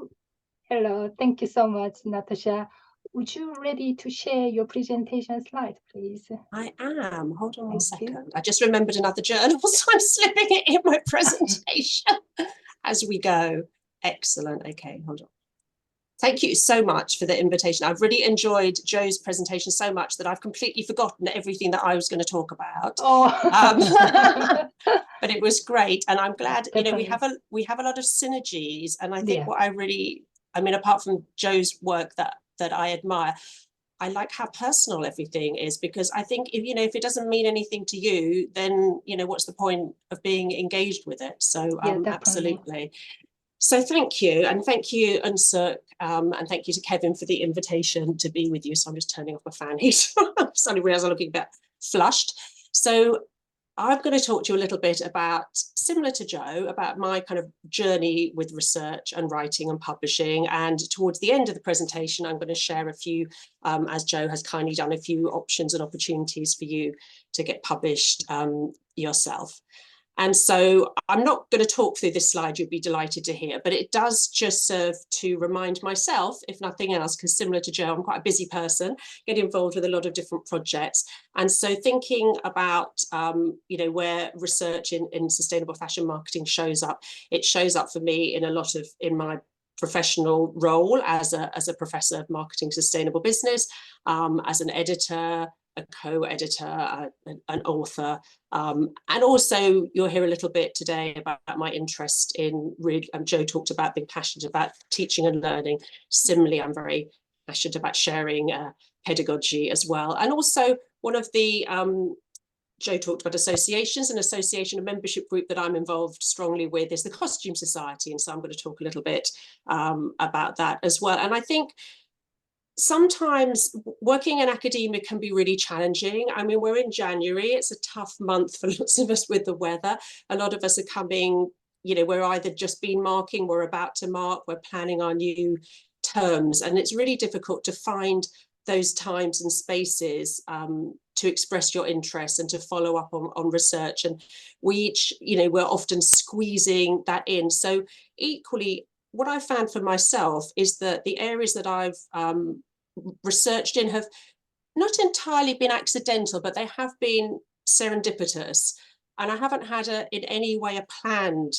Hello. Thank you so much, Natascha. Would you ready to share your presentation slide, please? I am. Hold on one second. I just remembered another journal, so I'm slipping it in my presentation as we go. Excellent. Okay, hold on. Thank you so much for the invitation. I've really enjoyed Joe's presentation so much that I've completely forgotten everything that I was going to talk about. But it was great, and I'm glad. We have a lot of synergies, and I think what apart from Joe's work that I admire, I like how personal everything is, because I think if it doesn't mean anything to you, then what's the point of being engaged with it? So absolutely. So thank you, and thank you, Unsuk, and thank you to Kevin for the invitation to be with you. So I'm just turning off my fan heat. I suddenly realised I'm looking a bit flushed. So I'm going to talk to you a little bit about, similar to Joe, about my kind of journey with research and writing and publishing. And towards the end of the presentation, I'm going to share a few, as Joe has kindly done, a few options and opportunities for you to get published yourself. And so I'm not going to talk through this slide, you'll be delighted to hear, but it does just serve to remind myself, if nothing else, because similar to Joe, I'm quite a busy person, get involved with a lot of different projects. And so thinking about, where research in sustainable fashion marketing shows up, it shows up for me in my professional role as a professor of marketing sustainable business, as an editor, a co-editor, an author, and also you'll hear a little bit today about my interest in Joe talked about being passionate about teaching and learning. Similarly, I'm very passionate about sharing pedagogy as well. And also one of the, Joe talked about associations, an association, a membership group that I'm involved strongly with is the Costume Society. And so I'm going to talk a little bit about that as well. And I think sometimes working in academia can be really challenging. I mean, we're in January, it's a tough month for lots of us with the weather. A lot of us are coming, we're either just been marking, we're about to mark, we're planning our new terms. And it's really difficult to find those times and spaces to express your interest and to follow up on research. And we each, we're often squeezing that in. So equally, what I found for myself is that the areas that I've researched in have not entirely been accidental, but they have been serendipitous. And I haven't had in any way a planned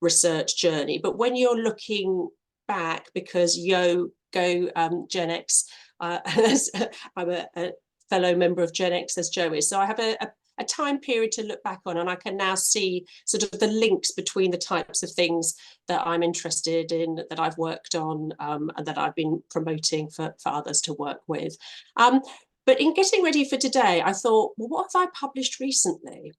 research journey. But when you're looking back, because go Gen X, I'm a fellow member of Gen X as Joe is. So I have a time period to look back on, and I can now see sort of the links between the types of things that I'm interested in, that I've worked on, and that I've been promoting for others to work with. But in getting ready for today, I thought, well, what have I published recently?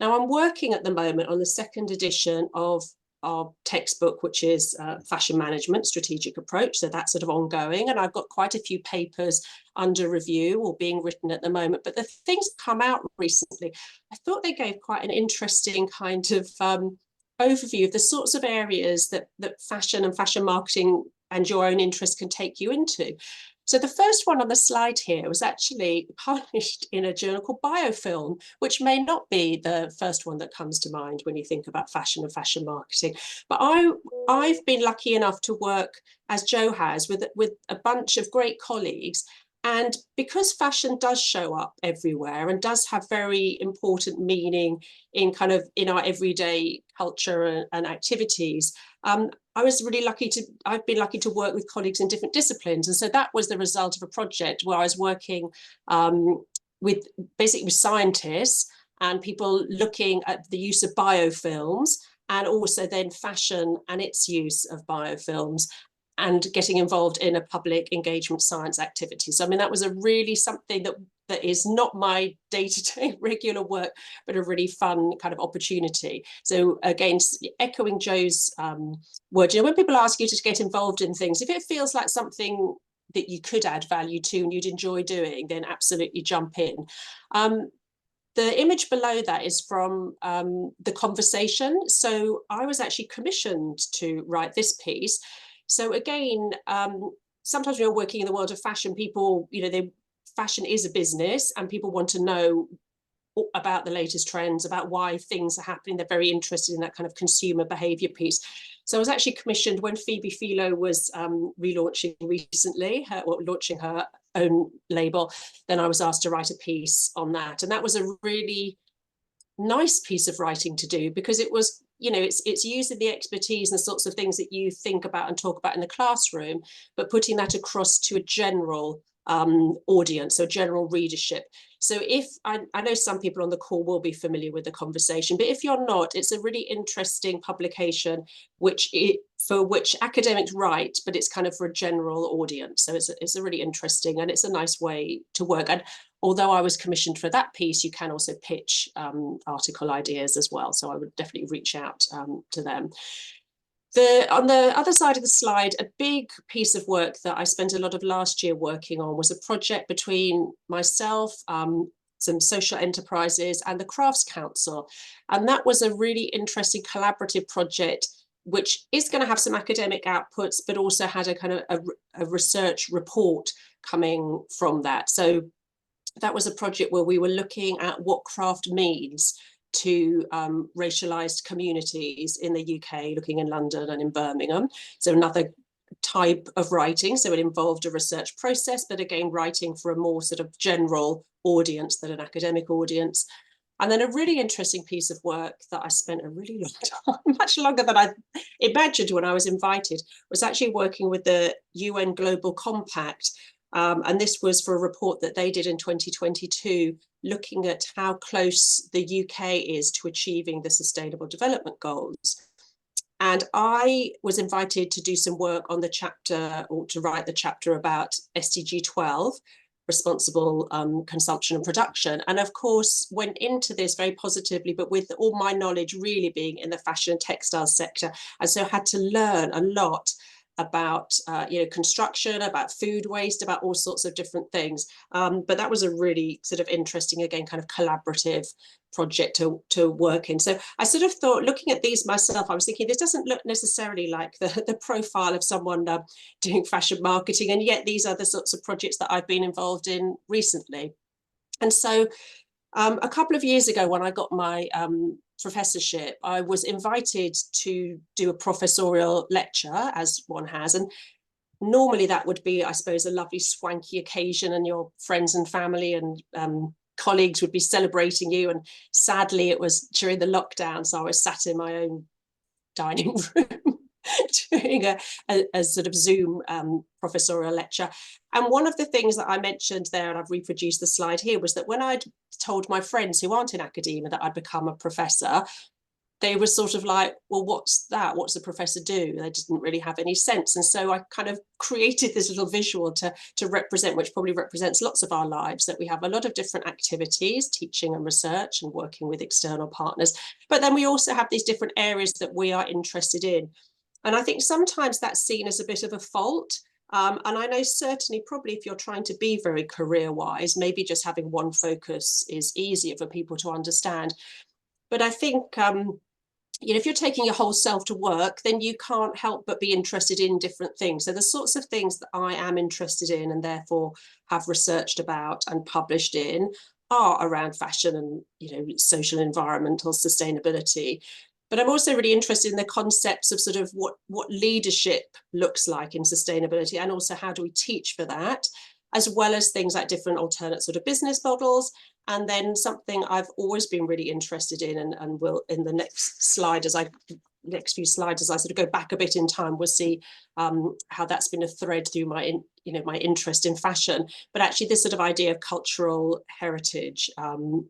Now I'm working at the moment on the second edition of our textbook, which is Fashion Management Strategic Approach. So that's sort of ongoing. And I've got quite a few papers under review or being written at the moment. But the things that come out recently, I thought they gave quite an interesting kind of overview of the sorts of areas that fashion and fashion marketing and your own interest can take you into. So the first one on the slide here was actually published in a journal called Biofilm, which may not be the first one that comes to mind when you think about fashion and fashion marketing. But I've been lucky enough to work, as Joe has, with a bunch of great colleagues. And because fashion does show up everywhere and does have very important meaning in our everyday culture and activities, I was really I've been lucky to work with colleagues in different disciplines. And so that was the result of a project where I was working with scientists and people looking at the use of biofilms, and also then fashion and its use of biofilms, and getting involved in a public engagement science activity. So I mean, that was a really something that is not my day-to-day regular work, but a really fun kind of opportunity. So again, echoing Joe's word, when people ask you to get involved in things, if it feels like something that you could add value to and you'd enjoy doing, then absolutely jump in. The image below that is from The Conversation. So I was actually commissioned to write this piece. So again, sometimes when you're working in the world of fashion, people, fashion is a business and people want to know about the latest trends, about why things are happening. They're very interested in that kind of consumer behavior piece. So I was actually commissioned when Phoebe Philo was relaunching recently, launching her own label. Then I was asked to write a piece on that. And that was a really nice piece of writing to do, because it was, it's using the expertise and the sorts of things that you think about and talk about in the classroom, but putting that across to a general audience, so general readership. So if I know some people on the call will be familiar with The Conversation, but if you're not, it's a really interesting publication for which academics write, but it's kind of for a general audience. So it's a really interesting, and it's a nice way to work. And although I was commissioned for that piece, you can also pitch article ideas as well. So I would definitely reach out to them. On the other side of the slide, a big piece of work that I spent a lot of last year working on was a project between myself, some social enterprises, and the Crafts Council. And that was a really interesting collaborative project, which is going to have some academic outputs, but also had a kind of a research report coming from that. So that was a project where we were looking at what craft means to racialized communities in the UK, looking in London and in Birmingham. So another type of writing. So it involved a research process, but again, writing for a more sort of general audience than an academic audience. And then a really interesting piece of work that I spent a really long time, much longer than I imagined when I was invited, was actually working with the UN Global Compact. And this was for a report that they did in 2022, looking at how close the UK is to achieving the Sustainable Development Goals. And I was invited to do some work on the chapter, or to write the chapter about SDG 12, responsible consumption and production. And of course, went into this very positively, but with all my knowledge really being in the fashion and textiles sector. And so had to learn a lot about construction, about food waste, about all sorts of different things. But that was a really sort of interesting, again, kind of collaborative project to work in. So I sort of thought, looking at these myself, I was thinking this doesn't look necessarily like the profile of someone doing fashion marketing, and yet these are the sorts of projects that I've been involved in recently. And so a couple of years ago, when I got my professorship, I was invited to do a professorial lecture, as one has, and normally that would be, I suppose, a lovely swanky occasion, and your friends and family and colleagues would be celebrating you. And sadly, it was during the lockdown, so I was sat in my own dining room doing a sort of Zoom professorial lecture. And one of the things that I mentioned there, and I've reproduced the slide here, was that when I'd told my friends who aren't in academia that I'd become a professor, they were sort of like, well, what's that? What's a professor do? They didn't really have any sense. And so I kind of created this little visual to represent, which probably represents lots of our lives, that we have a lot of different activities, teaching and research and working with external partners. But then we also have these different areas that we are interested in. And I think sometimes that's seen as a bit of a fault. And I know certainly probably if you're trying to be very career-wise, maybe just having one focus is easier for people to understand. But I think, if you're taking your whole self to work, then you can't help but be interested in different things. So the sorts of things that I am interested in and therefore have researched about and published in are around fashion and, social and environmental sustainability. But I'm also really interested in the concepts of sort of what leadership looks like in sustainability, and also how do we teach for that, as well as things like different alternate sort of business models. And then something I've always been really interested in, and will in the next few slides as I sort of go back a bit in time, we'll see how that's been a thread through my my interest in fashion, but actually this sort of idea of cultural heritage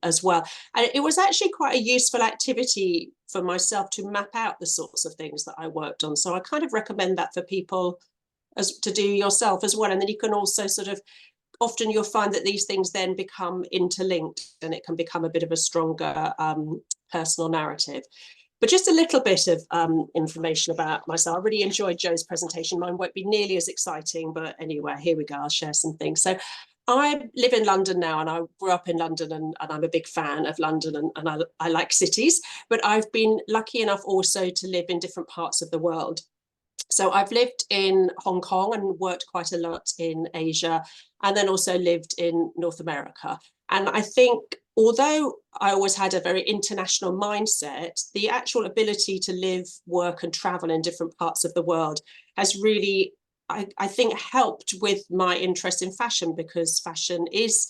as well. And it was actually quite a useful activity for myself to map out the sorts of things that I worked on. So I kind of recommend that for people to do yourself as well. And then you can also sort of, often you'll find that these things then become interlinked, and it can become a bit of a stronger personal narrative. But just a little bit of information about myself. I really enjoyed Joe's presentation. Mine won't be nearly as exciting, but anyway, here we go. I'll share some things. So I live in London now, and I grew up in London, and I'm a big fan of London, and I like cities, but I've been lucky enough also to live in different parts of the world. So I've lived in Hong Kong and worked quite a lot in Asia, and then also lived in North America. And I think, although I always had a very international mindset, the actual ability to live, work and travel in different parts of the world has really, I think, helped with my interest in fashion, because fashion is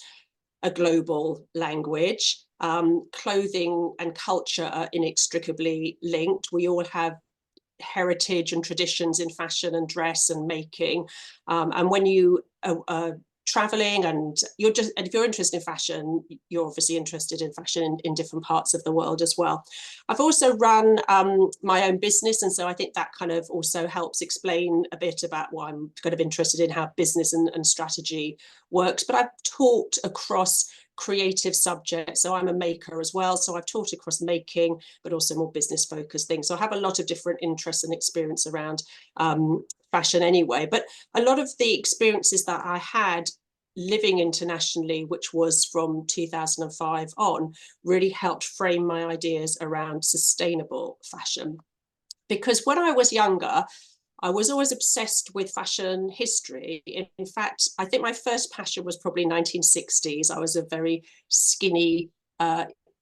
a global language. Clothing and culture are inextricably linked. We all have heritage and traditions in fashion and dress and making. And when you are traveling and if you're interested in fashion, you're obviously interested in fashion in different parts of the world as well. I've also run my own business, and so I think that kind of also helps explain a bit about why I'm kind of interested in how business and strategy works. But I've taught across creative subjects, so I'm a maker as well, so I've taught across making, but also more business focused things. So I have a lot of different interests and experience around fashion anyway. But a lot of the experiences that I had living internationally, which was from 2005 on, really helped frame my ideas around sustainable fashion. Because when I was younger, I was always obsessed with fashion history. In fact, I think my first passion was probably 1960s. I was a very skinny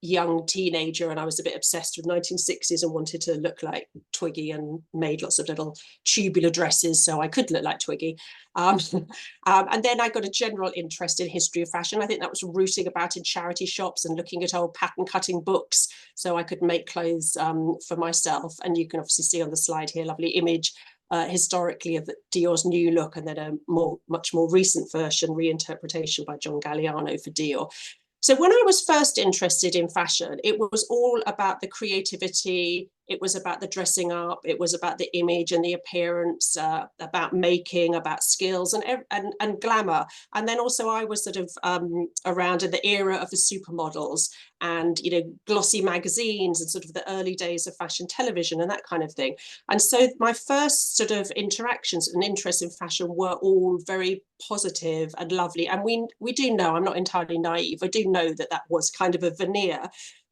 young teenager, and I was a bit obsessed with 1960s and wanted to look like Twiggy, and made lots of little tubular dresses so I could look like Twiggy. And then I got a general interest in history of fashion. I think that was rooting about in charity shops and looking at old pattern cutting books so I could make clothes for myself. And you can obviously see on the slide here, lovely image historically of Dior's new look, and then a much more recent version, reinterpretation by John Galliano for Dior. So when I was first interested in fashion, it was all about the creativity It was about the dressing up. It was about the image and the appearance, about making, about skills and glamour. And then also I was sort of around in the era of the supermodels and, you know, glossy magazines and sort of the early days of fashion television and that kind of thing. And so my first sort of interactions and interest in fashion were all very positive and lovely. And we do know, I'm not entirely naive, I do know that that was kind of a veneer.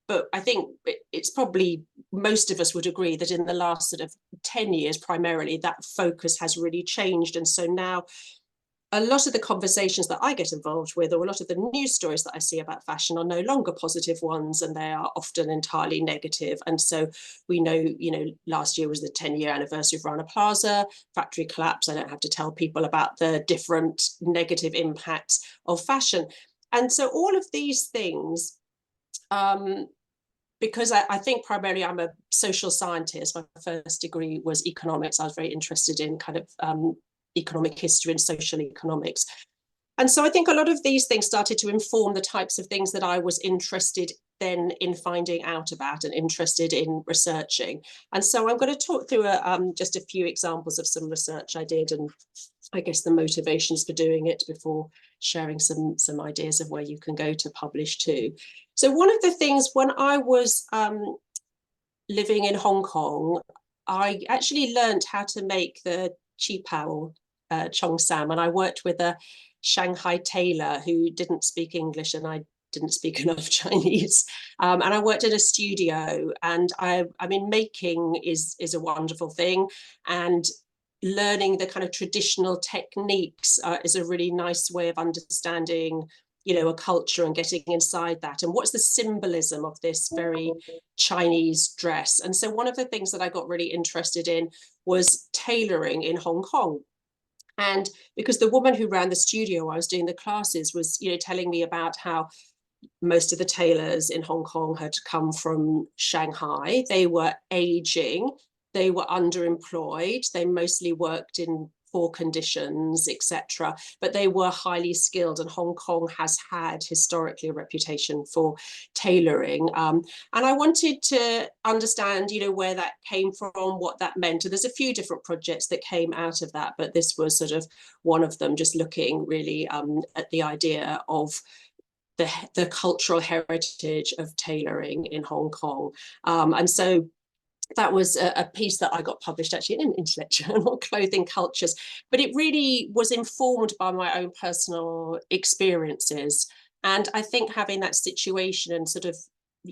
But I think it's probably, most of us would agree that in the last sort of 10 years, primarily, that focus has really changed. And so now a lot of the conversations that I get involved with, or a lot of the news stories that I see about fashion, are no longer positive ones, and they are often entirely negative. And so we know, you know, last year was the 10-year anniversary of Rana Plaza, factory collapse. I don't have to tell people about the different negative impacts of fashion. And so all of these things, because I think primarily I'm a social scientist, my first degree was economics. I was very interested in kind of economic history and social economics. And so I think a lot of these things started to inform the types of things that I was interested then in finding out about and interested in researching. And so I'm going to talk through just a few examples of some research I did, and I guess the motivations for doing it, before sharing some ideas of where you can go to publish too. So one of the things, when I was living in Hong Kong, I actually learned how to make the qipao, cheongsam, and I worked with a Shanghai tailor who didn't speak English and I didn't speak enough Chinese, and I worked in a studio. And I mean, making is a wonderful thing, and learning the kind of traditional techniques is a really nice way of understanding, you know, a culture and getting inside that, and what's the symbolism of this very Chinese dress. And so one of the things that I got really interested in was tailoring in Hong Kong. And because the woman who ran the studio I was doing the classes was, you know, telling me about how most of the tailors in Hong Kong had come from Shanghai. They were aging, they were underemployed, they mostly worked in poor conditions, etc. But they were highly skilled, and Hong Kong has had historically a reputation for tailoring. And I wanted to understand, you know, where that came from, what that meant. And there's a few different projects that came out of that, but this was sort of one of them, just looking really at the idea of the cultural heritage of tailoring in Hong Kong. And so that was a piece that I got published actually in an Intellect journal, Clothing Cultures, but it really was informed by my own personal experiences. And I think having that situation and sort of,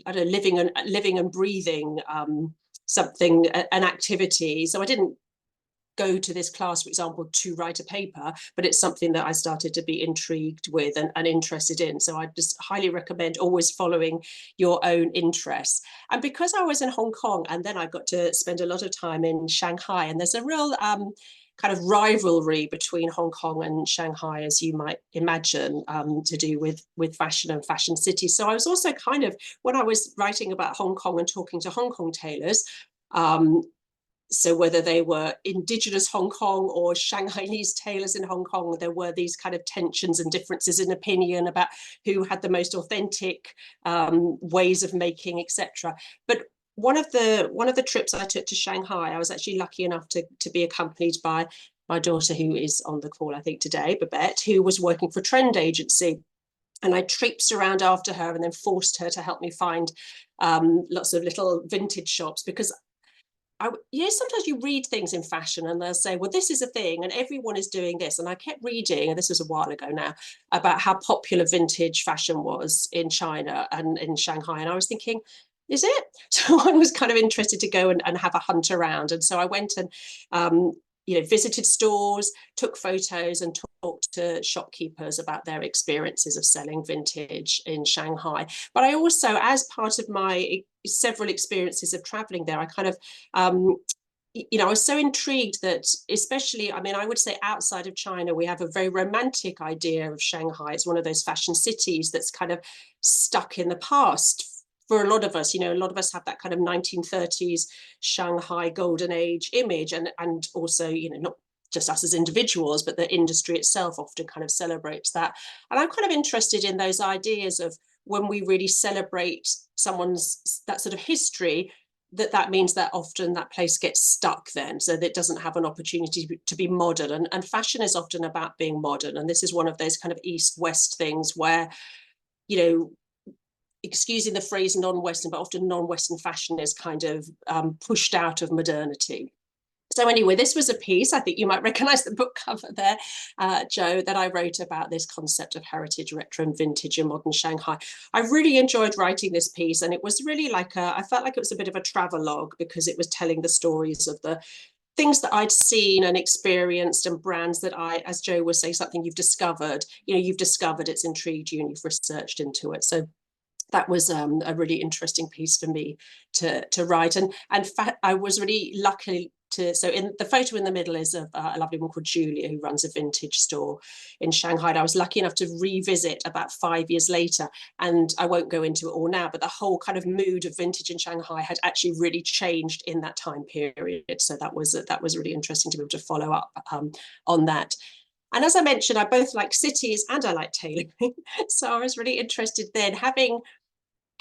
I don't know, living and breathing something, an activity. So I didn't go to this class, for example, to write a paper, but it's something that I started to be intrigued with and interested in. So I just highly recommend always following your own interests. And because I was in Hong Kong, and then I got to spend a lot of time in Shanghai, and there's a real kind of rivalry between Hong Kong and Shanghai, as you might imagine, to do with fashion and fashion cities. So I was also kind of, when I was writing about Hong Kong and talking to Hong Kong tailors, so whether they were indigenous Hong Kong or Shanghainese tailors in Hong Kong, there were these kind of tensions and differences in opinion about who had the most authentic ways of making, etc. But one of the trips I took to Shanghai, I was actually lucky enough to be accompanied by my daughter, who is on the call, I think today, Babette, who was working for a trend agency. And I traipsed around after her and then forced her to help me find lots of little vintage shops, because sometimes you read things in fashion and they'll say, well, this is a thing and everyone is doing this. And I kept reading, and this was a while ago now, about how popular vintage fashion was in China and in Shanghai. And I was thinking, is it? So I was kind of interested to go and have a hunt around. And so I went and visited stores, took photos, and talked to shopkeepers about their experiences of selling vintage in Shanghai. But I also, as part of my several experiences of traveling there, I kind of, I was so intrigued that, especially, I mean, I would say outside of China, we have a very romantic idea of Shanghai. It's one of those fashion cities that's kind of stuck in the past. For a lot of us, a lot of us have that kind of 1930s Shanghai golden age image, and also, not just us as individuals, but the industry itself often kind of celebrates that. And I'm kind of interested in those ideas of when we really celebrate that sort of history, that means that often that place gets stuck then, so that it doesn't have an opportunity to be modern. And fashion is often about being modern. And this is one of those kind of East-West things where, you know, excusing the phrase non-Western, but often non-Western fashion is kind of pushed out of modernity. So anyway, this was a piece, I think you might recognize the book cover there, Joe, that I wrote about this concept of heritage, retro and vintage in modern Shanghai. I really enjoyed writing this piece, and it was really like I felt like it was a bit of a travelogue, because it was telling the stories of the things that I'd seen and experienced, and brands that as Joe was saying, something you've discovered, you've discovered, it's intrigued you and you've researched into it. So that was a really interesting piece for me to write. And I was really lucky so in the photo in the middle is of a lovely woman called Julia, who runs a vintage store in Shanghai. And I was lucky enough to revisit about 5 years later, and I won't go into it all now, but the whole kind of mood of vintage in Shanghai had actually really changed in that time period. So that was really interesting to be able to follow up on that. And as I mentioned, I both like cities and I like tailoring. So I was really interested then,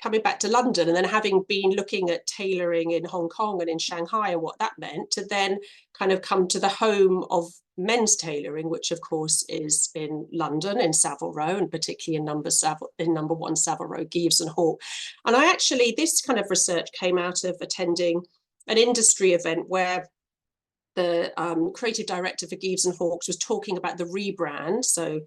coming back to London and then having been looking at tailoring in Hong Kong and in Shanghai and what that meant, to then kind of come to the home of men's tailoring, which of course is in London, in Savile Row, and particularly in number 1 Savile Row, Gives and Hawke. And this kind of research came out of attending an industry event where the creative director for Gives and Hawkes was talking about the rebrand. So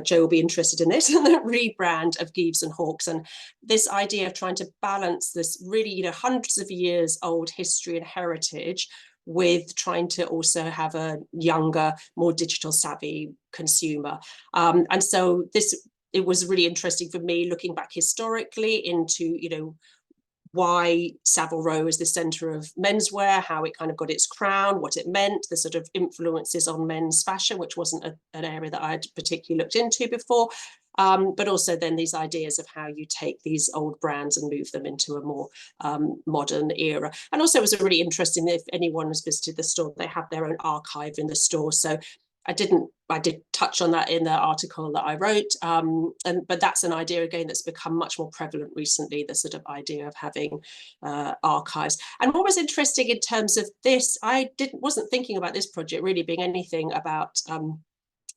Joe will be interested in this, the rebrand of Gives and Hawkes, and this idea of trying to balance this really, hundreds of years old history and heritage with trying to also have a younger, more digital savvy consumer. And so it was really interesting for me, looking back historically into, why Savile Row is the centre of menswear, how it kind of got its crown, what it meant, the sort of influences on men's fashion, which wasn't an area that I'd particularly looked into before, but also then these ideas of how you take these old brands and move them into a more modern era. And also it was really interesting, if anyone has visited the store, they have their own archive in the store. So I did touch on that in the article that I wrote, but that's an idea again that's become much more prevalent recently, the sort of idea of having archives. And what was interesting in terms of this, I wasn't thinking about this project really being anything about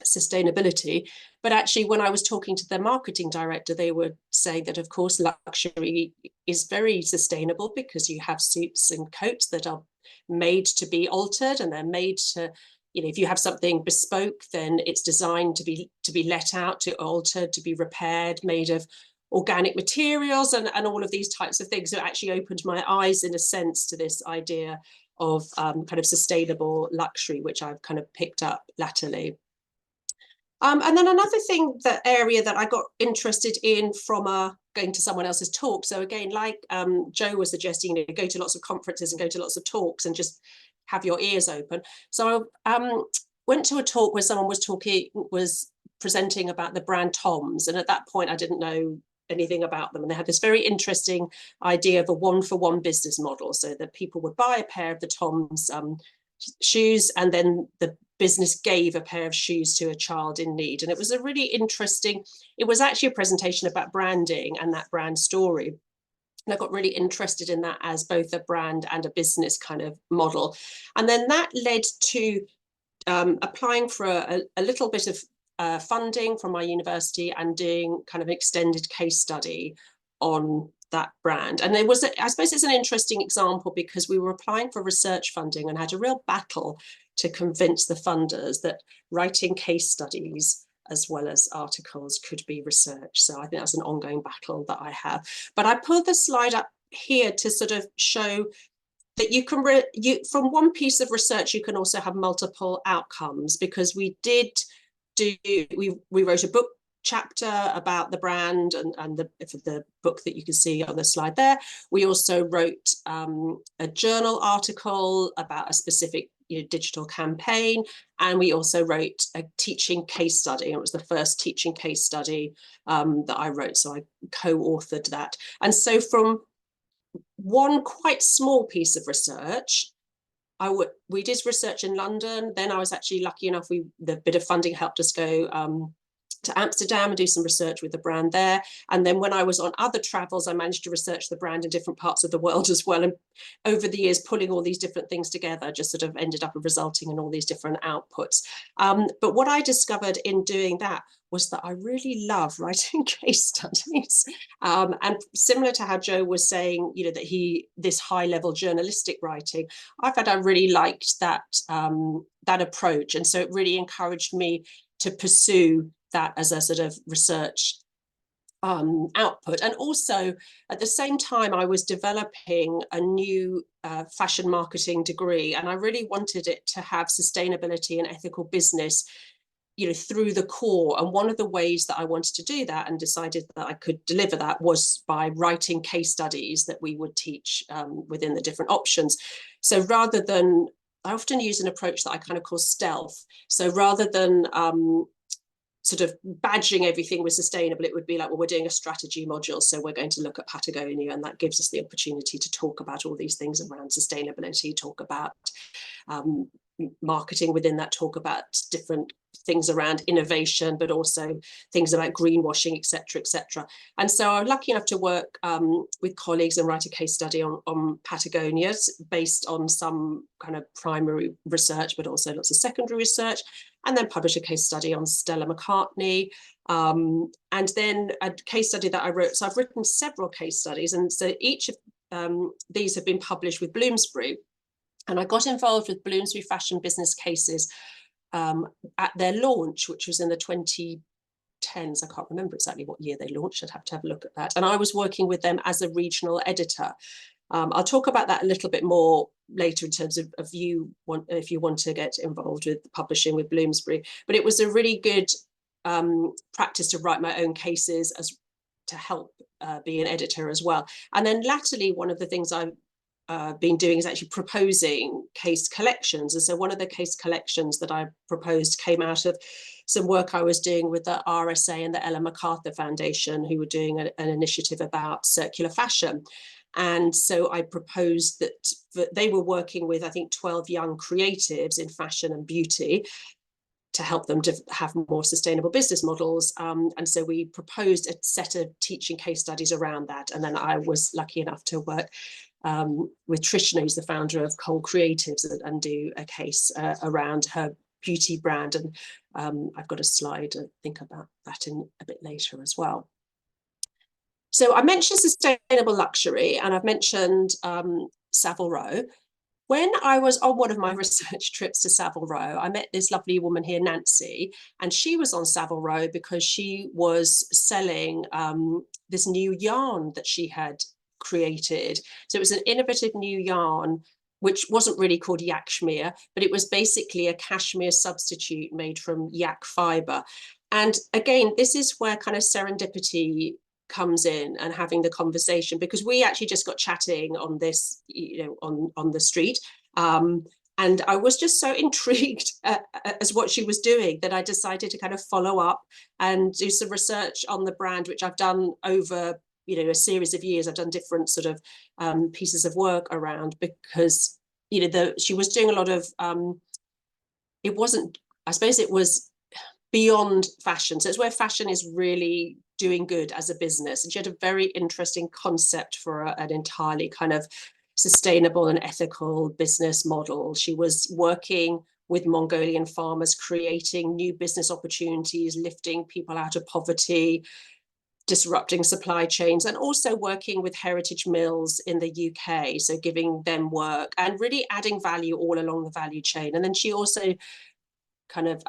sustainability, but actually when I was talking to their marketing director, they were saying that of course luxury is very sustainable, because you have suits and coats that are made to be altered, and they're made to, if you have something bespoke, then it's designed to be let out, to altered, to be repaired, made of organic materials and all of these types of things. So it actually opened my eyes in a sense to this idea of kind of sustainable luxury, which I've kind of picked up latterly. And then another thing, the area that I got interested in from going to someone else's talk. So again, like Joe was suggesting, go to lots of conferences and go to lots of talks and just have your ears open. So I went to a talk where someone was presenting about the brand Toms. And at that point, I didn't know anything about them. And they had this very interesting idea of a 1-for-1 business model, so that people would buy a pair of the Toms shoes, and then the business gave a pair of shoes to a child in need. And it was a really interesting, it was actually a presentation about branding and that brand story. And I got really interested in that as both a brand and a business kind of model. And then that led to applying for a little bit of funding from my university and doing kind of an extended case study on that brand. And I suppose it's an interesting example, because we were applying for research funding and had a real battle to convince the funders that writing case studies as well as articles could be research. So I think that's an ongoing battle that I have. But I pulled the slide up here to sort of show that you can, from one piece of research, you can also have multiple outcomes, because we wrote a book chapter about the brand and the book that you can see on the slide there. We also wrote a journal article about a specific digital campaign, and we also wrote a teaching case study. It was the first teaching case study that I wrote, so I co-authored that. And so from one quite small piece of research, we did research in London. Then I was actually lucky enough, the bit of funding helped us go to Amsterdam and do some research with the brand there. And then when I was on other travels, I managed to research the brand in different parts of the world as well. And over the years, pulling all these different things together just sort of ended up resulting in all these different outputs. But what I discovered in doing that was that I really love writing case studies. And similar to how Joe was saying, you know, that this high level journalistic writing, I found I really liked that, that approach. And so it really encouraged me to pursue that as a sort of research output. And also at the same time, I was developing a new fashion marketing degree, and I really wanted it to have sustainability and ethical business, you know, through the core. And one of the ways that I wanted to do that and decided that I could deliver that was by writing case studies that we would teach within the different options. So rather than, I often use an approach that I kind of call stealth. So rather than sort of badging everything with sustainable, it would be like, well, we're doing a strategy module, so we're going to look at Patagonia, and that gives us the opportunity to talk about all these things around sustainability, talk about marketing within that, talk about different things around innovation, but also things about greenwashing, etc., etc. And so I'm lucky enough to work with colleagues and write a case study on Patagonia based on some kind of primary research, but also lots of secondary research, and then publish a case study on Stella McCartney. And then a case study that I wrote. So I've written several case studies, and so each of these have been published with Bloomsbury. And I got involved with Bloomsbury Fashion Business Cases at their launch, which was in the 2010s. I can't remember exactly what year they launched. I'd have to have a look at that. And I was working with them as a regional editor. I'll talk about that a little bit more later in terms of if you want to get involved with publishing with Bloomsbury. But it was a really good practice to write my own cases to help be an editor as well. And then latterly, one of the things I've been doing is actually proposing case collections. And so one of the case collections that I proposed came out of some work I was doing with the RSA and the Ellen MacArthur Foundation, who were doing an initiative about circular fashion. And so I proposed that they were working with, I think, 12 young creatives in fashion and beauty to help them to have more sustainable business models. And so we proposed a set of teaching case studies around that. And then I was lucky enough to work with Trishna, who's the founder of Cole Creatives, and do a case around her beauty brand. And I've got a slide to think about that in a bit later as well. So I mentioned sustainable luxury, and I've mentioned Savile Row. When I was on one of my research trips to Savile Row, I met this lovely woman here, Nancy, and she was on Savile Row because she was selling this new yarn that she had created. So it was an innovative new yarn, which wasn't really called yakshmere, but it was basically a cashmere substitute made from yak fiber. And again, this is where kind of serendipity comes in, and having the conversation, because we actually just got chatting on this, you know, on the street. And I was just so intrigued as what she was doing that I decided to kind of follow up and do some research on the brand, which I've done over, you know, a series of years. I've done different sort of pieces of work around, because, you know, she was doing a lot of, it wasn't, I suppose it was beyond fashion. So it's where fashion is really doing good as a business. And she had a very interesting concept for an entirely kind of sustainable and ethical business model. She was working with Mongolian farmers, creating new business opportunities, lifting people out of poverty, disrupting supply chains, and also working with heritage mills in the UK, so giving them work and really adding value all along the value chain. And then she also kind of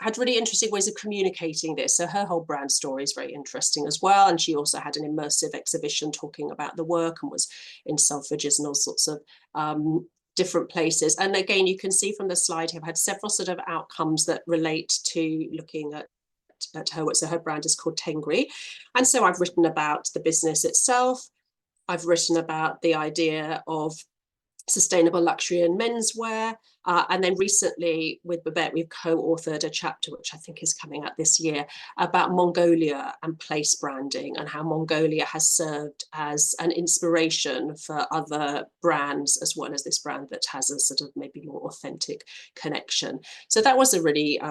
had really interesting ways of communicating this. So her whole brand story is very interesting as well. And she also had an immersive exhibition talking about the work, and was in Selfridges and all sorts of different places. And again, you can see from the slide here, I've had several sort of outcomes that relate to looking at her work. So her brand is called Tengri. And so I've written about the business itself. I've written about the idea of sustainable luxury and menswear. And then recently with Babette, we've co-authored a chapter, which I think is coming out this year, about Mongolia and place branding, and how Mongolia has served as an inspiration for other brands, as well as this brand that has a sort of maybe more authentic connection. So that was a really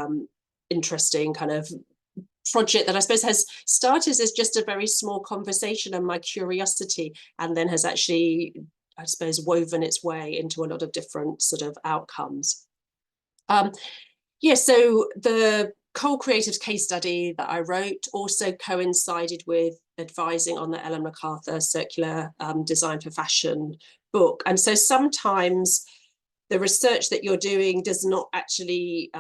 interesting kind of project that I suppose has started as just a very small conversation and my curiosity, and then has actually, I suppose, woven its way into a lot of different sort of outcomes. Yeah, so the co-creative case study that I wrote also coincided with advising on the Ellen MacArthur Circular Design for Fashion book. And so sometimes the research that you're doing does not actually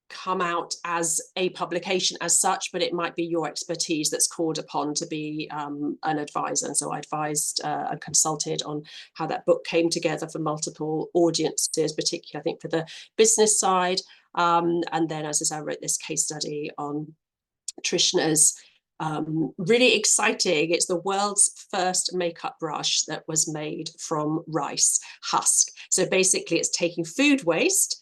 come out as a publication as such, but it might be your expertise that's called upon to be an advisor. And so I advised and consulted on how that book came together for multiple audiences, particularly I think for the business side. And then, as I said, I wrote this case study on Trishna's really exciting. It's the world's first makeup brush that was made from rice husk. So basically it's taking food waste,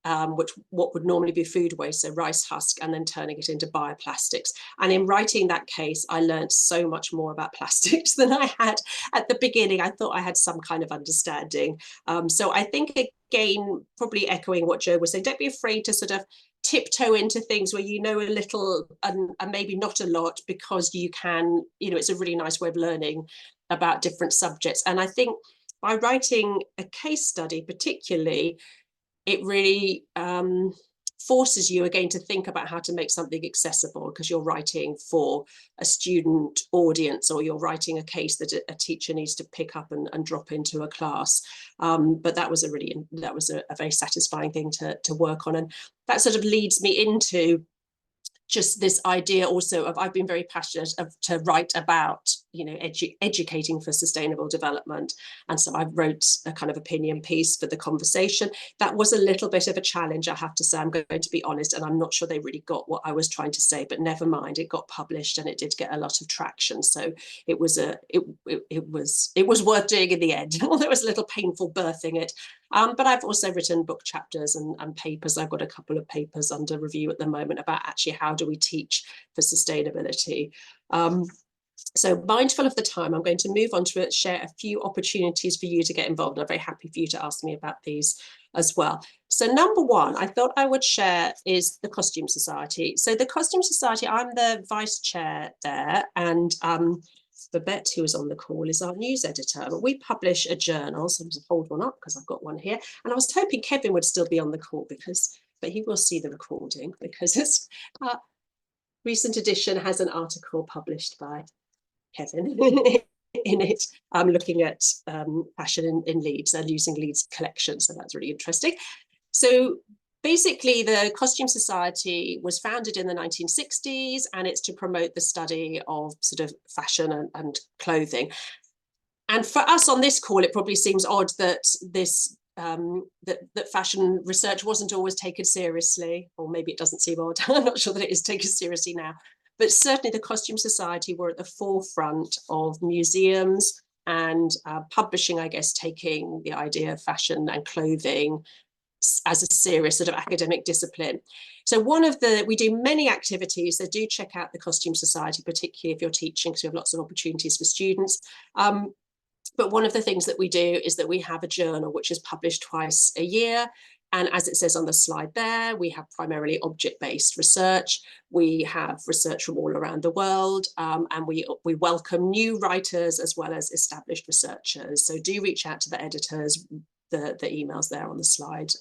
what would normally be food waste, so rice husk, and then turning it into bioplastics. And in writing that case, I learned so much more about plastics than I had at the beginning. I thought I had some kind of understanding. So I think, again, probably echoing what Joe was saying, don't be afraid to sort of tiptoe into things where you know a little and maybe not a lot, because you can, you know, it's a really nice way of learning about different subjects. And I think by writing a case study particularly, it really forces you again to think about how to make something accessible, because you're writing for a student audience, or you're writing a case that a teacher needs to pick up and drop into a class. But that was a very satisfying thing to work on. And that sort of leads me into just this idea also of, I've been very passionate to write about, you know, educating for sustainable development. And so I wrote a kind of opinion piece for the conversation. That was a little bit of a challenge, I have to say, I'm going to be honest, and I'm not sure they really got what I was trying to say, but never mind, it got published and it did get a lot of traction. So it was worth doing in the end, although it was a little painful birthing it. But I've also written book chapters and papers. I've got a couple of papers under review at the moment about actually how do we teach for sustainability. So mindful of the time, I'm going to move on to share a few opportunities for you to get involved. I'm very happy for you to ask me about these as well. So number one, I thought I would share is the Costume Society. So the Costume Society, I'm the vice chair there, and Babette, who is on the call, is our news editor. But we publish a journal, so I'm just hold one up because I've got one here. And I was hoping Kevin would still be on the call, but he will see the recording, because this recent edition has an article published by Kevin in it. I'm looking at fashion in Leeds and using Leeds collection, so that's really interesting. So basically, the Costume Society was founded in the 1960s, and it's to promote the study of sort of fashion and clothing. And for us on this call, it probably seems odd that this that fashion research wasn't always taken seriously, or maybe it doesn't seem odd. I'm not sure that it is taken seriously now. But certainly the Costume Society were at the forefront of museums and publishing, I guess, taking the idea of fashion and clothing as a serious sort of academic discipline. So we do many activities, so do check out the Costume Society, particularly if you're teaching, because we have lots of opportunities for students. But one of the things that we do is that we have a journal which is published twice a year. And as it says on the slide there, we have primarily object-based research. We have research from all around the world, and we welcome new writers as well as established researchers. So do reach out to the editors. The emails there on the slide,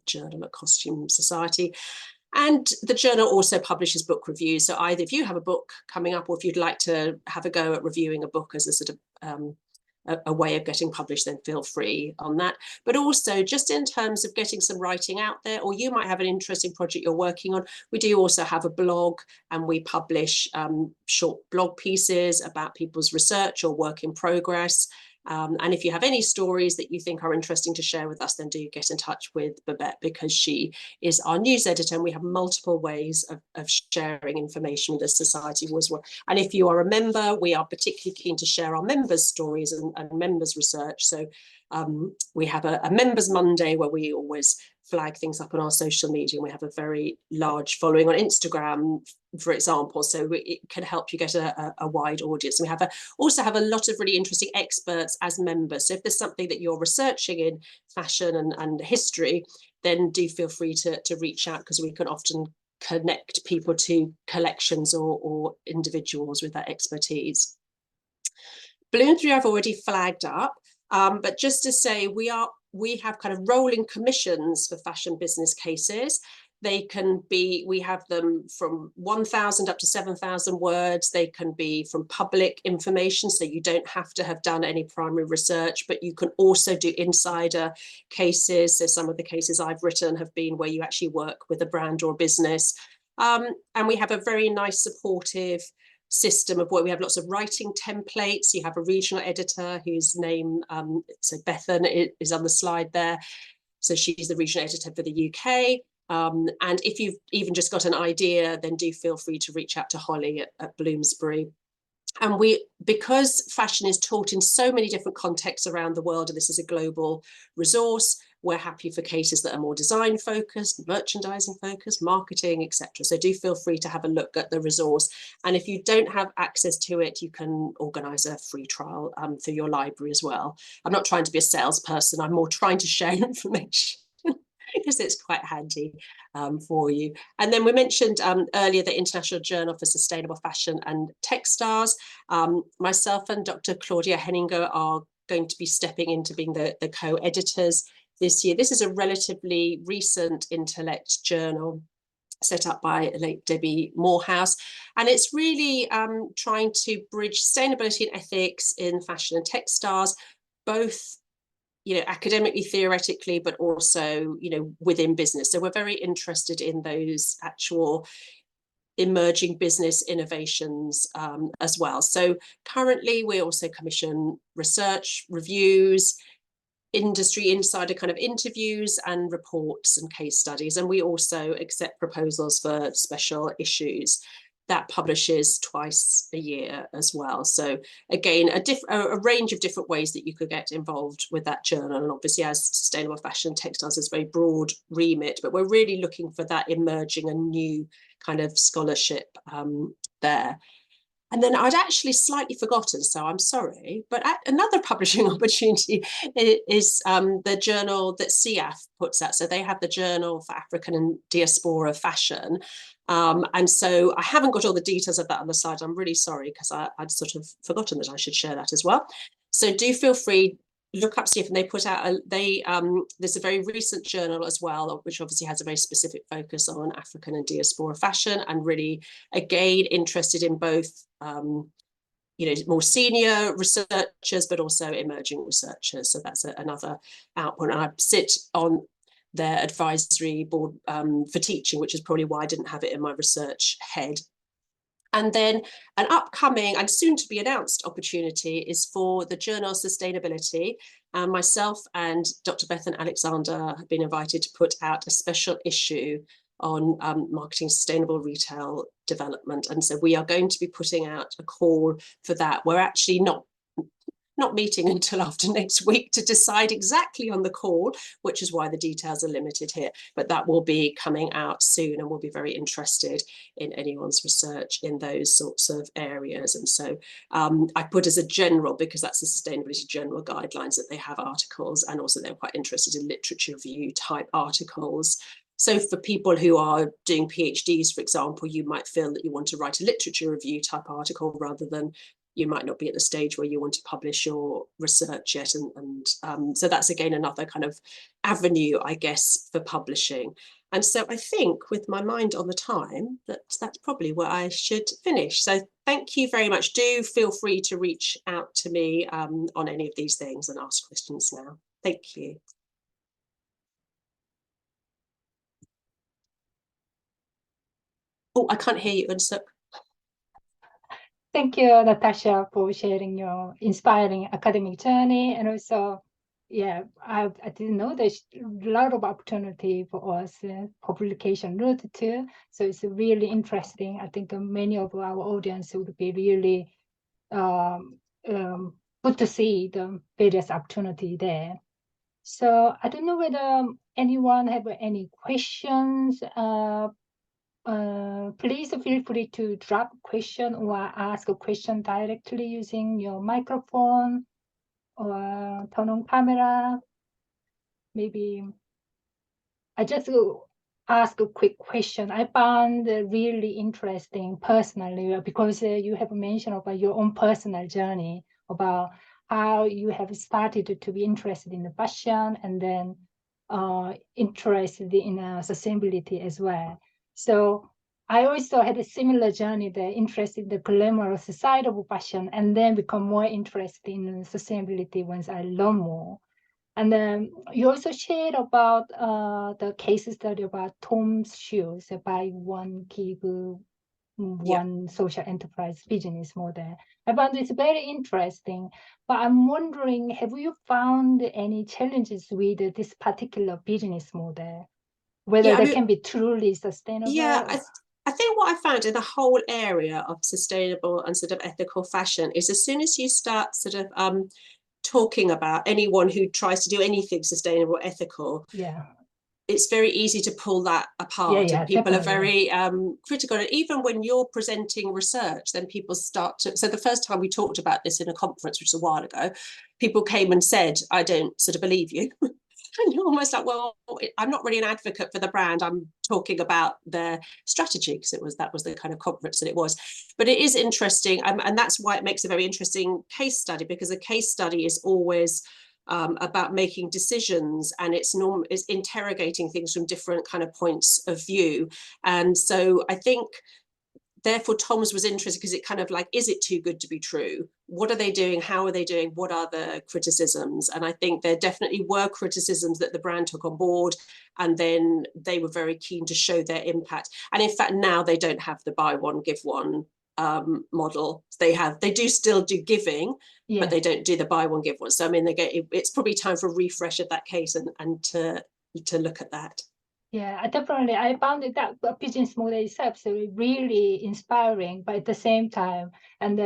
journal at Costume Society. And the journal also publishes book reviews. So either if you have a book coming up, or if you'd like to have a go at reviewing a book as a sort of a way of getting published, then feel free on that. But also just in terms of getting some writing out there, or you might have an interesting project you're working on, we do also have a blog, and we publish short blog pieces about people's research or work in progress. And if you have any stories that you think are interesting to share with us, then do get in touch with Babette, because she is our news editor, and we have multiple ways of sharing information with the society as well. And if you are a member, we are particularly keen to share our members' stories and members' research. So we have a Members Monday where we always flag things up on our social media, and we have a very large following on Instagram, for example, so it can help you get a wide audience. And we also have a lot of really interesting experts as members, so if there's something that you're researching in fashion and history, then do feel free to reach out, because we can often connect people to collections or individuals with that expertise. Bloomsbury I've already flagged up, but just to say we have kind of rolling commissions for fashion business cases. They can be, we have them from 1,000 up to 7,000 words. They can be from public information, so you don't have to have done any primary research, but you can also do insider cases. So some of the cases I've written have been where you actually work with a brand or business. And we have a very nice supportive system of where we have lots of writing templates. You have a regional editor whose name, so Bethan is on the slide there. So she's the regional editor for the UK. And if you've even just got an idea, then do feel free to reach out to Holly at Bloomsbury. And because fashion is taught in so many different contexts around the world, and this is a global resource, we're happy for cases that are more design focused, merchandising focused, marketing, etc. So do feel free to have a look at the resource. And if you don't have access to it, you can organise a free trial through your library as well. I'm not trying to be a salesperson, I'm more trying to share information because it's quite handy for you. And then we mentioned earlier the International Journal for Sustainable Fashion and Textiles. Myself and Dr. Claudia Henninger are going to be stepping into being the co-editors this year. This is a relatively recent Intellect journal set up by late Debbie Morehouse, and it's really trying to bridge sustainability and ethics in fashion and textiles, both academically, theoretically, but also within business. So we're very interested in those actual emerging business innovations as well. So currently we also commission research reviews, industry insider kind of interviews and reports and case studies. And we also accept proposals for special issues that publishes twice a year as well. So again, a range of different ways that you could get involved with that journal. And obviously as sustainable fashion textiles is a very broad remit, but we're really looking for that emerging and new kind of scholarship there. And then I'd actually slightly forgotten, so I'm sorry, but another publishing opportunity is the journal that CIAF puts out. So they have the Journal for African and Diaspora Fashion. And so I haven't got all the details of that on the slide. I'm really sorry because I'd sort of forgotten that I should share that as well. So do feel free, look up CIAF, and they put out, there's a very recent journal as well, which obviously has a very specific focus on African and diaspora fashion, and really, again, interested in both, more senior researchers, but also emerging researchers. So that's another output. And I sit on their advisory board for teaching, which is probably why I didn't have it in my research head. And then an upcoming and soon to be announced opportunity is for the Journal of Sustainability. And myself and Dr. Bethan Alexander have been invited to put out a special issue on marketing sustainable retail development. And so we are going to be putting out a call for that. We're actually not meeting until after next week to decide exactly on the call, which is why the details are limited here, but that will be coming out soon, and we'll be very interested in anyone's research in those sorts of areas. And so I put as a general, because that's the sustainability general guidelines, that they have articles, and also they're quite interested in literature review type articles. So for people who are doing PhDs, for example, you might feel that you want to write a literature review type article rather than, you might not be at the stage where you want to publish your research yet. And so that's, again, another kind of avenue, I guess, for publishing. And so I think, with my mind on the time, that's probably where I should finish. So thank you very much. Do feel free to reach out to me on any of these things and ask questions now. Thank you. Oh, I can't hear you, Unsuk. Thank you, Natasha, for sharing your inspiring academic journey. And also, yeah, I didn't know there's a lot of opportunity for us publication route too. So it's really interesting. I think many of our audience would be really good to see the various opportunity there. So I don't know whether anyone have any questions. Please feel free to drop a question or ask a question directly using your microphone or turn on camera. Maybe I just ask a quick question. I found really interesting personally because you have mentioned about your own personal journey about how you have started to be interested in the fashion and then interested in sustainability as well. So I also had a similar journey there, interested in the glamorous side of fashion and then become more interested in sustainability once I learn more. And then you also shared about the case study about Tom's shoes, buy one, give one social enterprise business model. I found this very interesting, but I'm wondering, have you found any challenges with this particular business model? Whether they can be truly sustainable? Yeah, I think what I found in the whole area of sustainable and sort of ethical fashion is as soon as you start sort of talking about anyone who tries to do anything sustainable, ethical, it's very easy to pull that apart. And people are very critical. And even when you're presenting research, then people start to. So the first time we talked about this in a conference, which was a while ago, people came and said, "I don't sort of believe you." And you're almost like, well, I'm not really an advocate for the brand. I'm talking about their strategy because that was the kind of conference that it was. But it is interesting, and that's why it makes a very interesting case study, because a case study is always about making decisions, and it's interrogating things from different kind of points of view. And so I think therefore Tom's was interesting because it kind of like, is it too good to be true? What are they doing? How are they doing? What are the criticisms? And I think there definitely were criticisms that the brand took on board, and then they were very keen to show their impact. And in fact, now they don't have the buy one, give one model. They do still do giving, but they don't do the buy one, give one. So I mean, it's probably time for a refresh of that case and to look at that. Yeah, definitely. I found that business model itself so really inspiring, but at the same time, and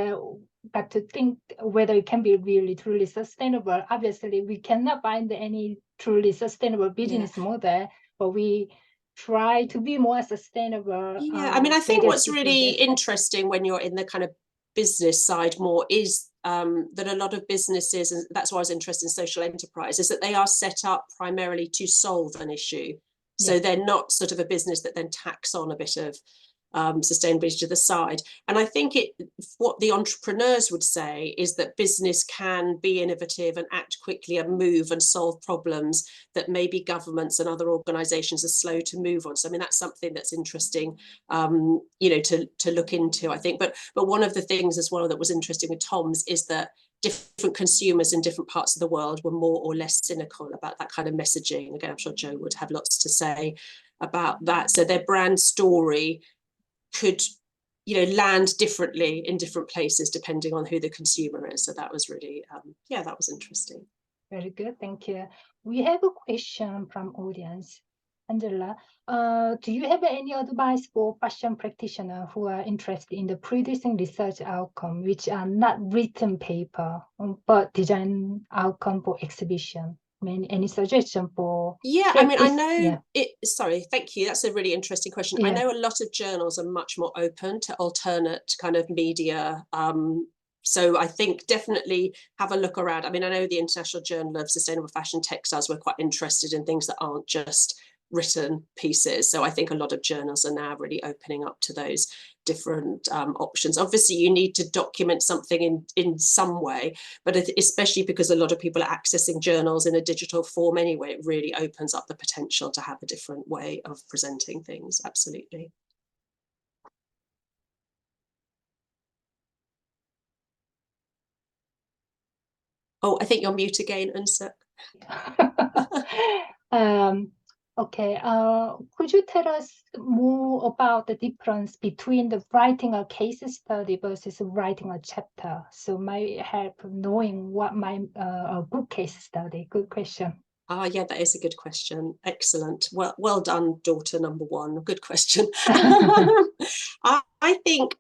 got to think whether it can be really truly sustainable. Obviously, we cannot find any truly sustainable business model, but we try to be more sustainable. Yeah, I mean, I think what's really interesting when you're in the kind of business side more is that a lot of businesses, and that's why I was interested in social enterprise, is that they are set up primarily to solve an issue. So they're not sort of a business that then tacks on a bit of sustainability to the side. And I think what the entrepreneurs would say is that business can be innovative and act quickly and move and solve problems that maybe governments and other organizations are slow to move on. So I mean, that's something that's interesting, to look into, I think. But one of the things as well that was interesting with Tom's is that different consumers in different parts of the world were more or less cynical about that kind of messaging. Again, I'm sure Joe would have lots to say about that. So their brand story could, land differently in different places depending on who the consumer is. So that was really, that was interesting. Very good, thank you. We have a question from audience. Angela, do you have any advice for fashion practitioners who are interested in the producing research outcome, which are not written paper, but design outcome for exhibition? I mean, any suggestion for? Yeah, I mean, I know sorry, thank you. That's a really interesting question. I know a lot of journals are much more open to alternate kind of media. So I think definitely have a look around. I mean, I know the International Journal of Sustainable Fashion Textiles were quite interested in things that aren't just written pieces. So I think a lot of journals are now really opening up to those different options. Obviously, you need to document something in some way, but especially because a lot of people are accessing journals in a digital form anyway, it really opens up the potential to have a different way of presenting things. Absolutely. Oh, I think you're mute again, Unsa. Okay, could you tell us more about the difference between the writing a case study versus writing a chapter? So might help knowing what a good case study. Good question. Yeah, that is a good question. Excellent. Well done, daughter number one. Good question. I think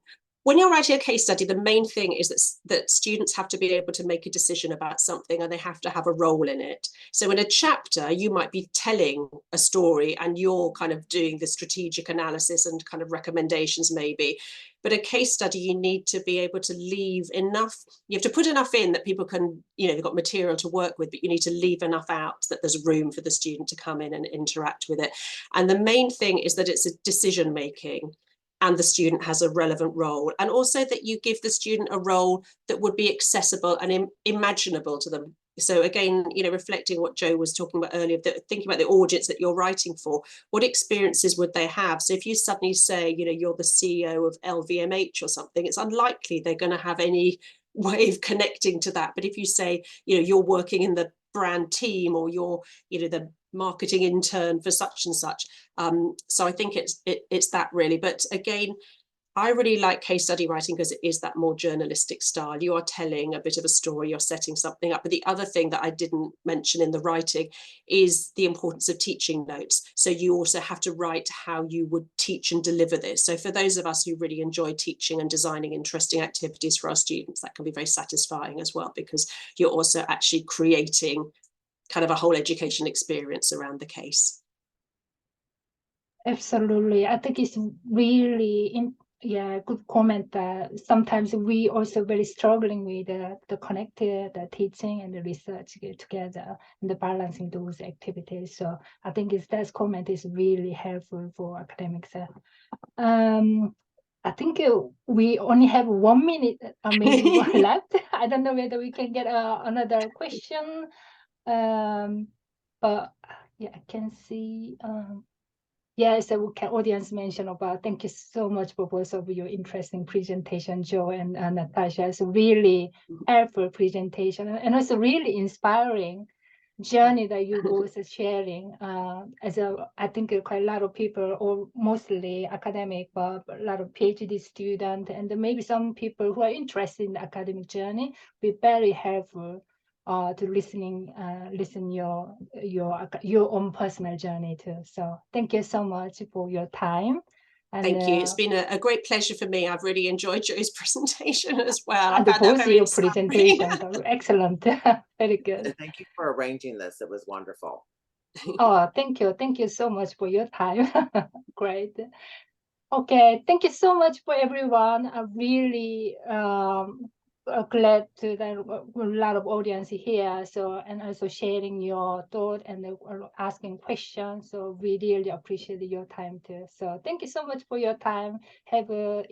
when you're writing a case study, the main thing is that students have to be able to make a decision about something and they have to have a role in it. So in a chapter, you might be telling a story and you're kind of doing the strategic analysis and kind of recommendations maybe. But a case study, you need to be able to leave enough, you have to put enough in that people can, you know, they've got material to work with, but you need to leave enough out that there's room for the student to come in and interact with it. And the main thing is that it's a decision making and the student has a relevant role, and also that you give the student a role that would be accessible and imaginable to them. So again, you know, reflecting what Joe was talking about earlier, thinking about the audience that you're writing for, what experiences would they have? So if you suddenly say, you know, you're the CEO of LVMH or something, it's unlikely they're going to have any way of connecting to that. But if you say, you know, you're working in the brand team, or you're, you know, the marketing intern for such and such. So I think it's that really. But again, I really like case study writing because it is that more journalistic style. You are telling a bit of a story, you're setting something up. But the other thing that I didn't mention in the writing is the importance of teaching notes. So you also have to write how you would teach and deliver this. So for those of us who really enjoy teaching and designing interesting activities for our students, that can be very satisfying as well, because you're also actually creating kind of a whole education experience around the case. Absolutely. I think it's really good comment that sometimes we also very struggling with the connected the teaching and the research together and the balancing those activities. So I think that comment is really helpful for academics. I think we only have 1 minute, maybe more left. I don't know whether we can get another question. But yeah, I can see. Yes, audience mention about, thank you so much for both of your interesting presentation, Joe and Natascha. It's a really helpful presentation and also really inspiring journey that you both are sharing. I think quite a lot of people, or mostly academic, but a lot of PhD students, and maybe some people who are interested in the academic journey, be very helpful to listen your own personal journey too. So thank you so much for your time. And, thank you. It's been a great pleasure for me. I've really enjoyed Joe's presentation as well. And both your presentations are excellent. Very good. And thank you for arranging this. It was wonderful. Oh, thank you. Thank you so much for your time. Great. Okay, thank you so much for everyone. I really glad to that a lot of audience here. So, and also sharing your thought and asking questions. So we really appreciate your time too. So thank you so much for your time. Have a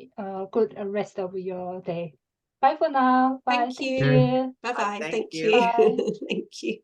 good rest of your day. Bye for now. Bye. Thank you. Bye-bye. Thank you. Bye. Thank you.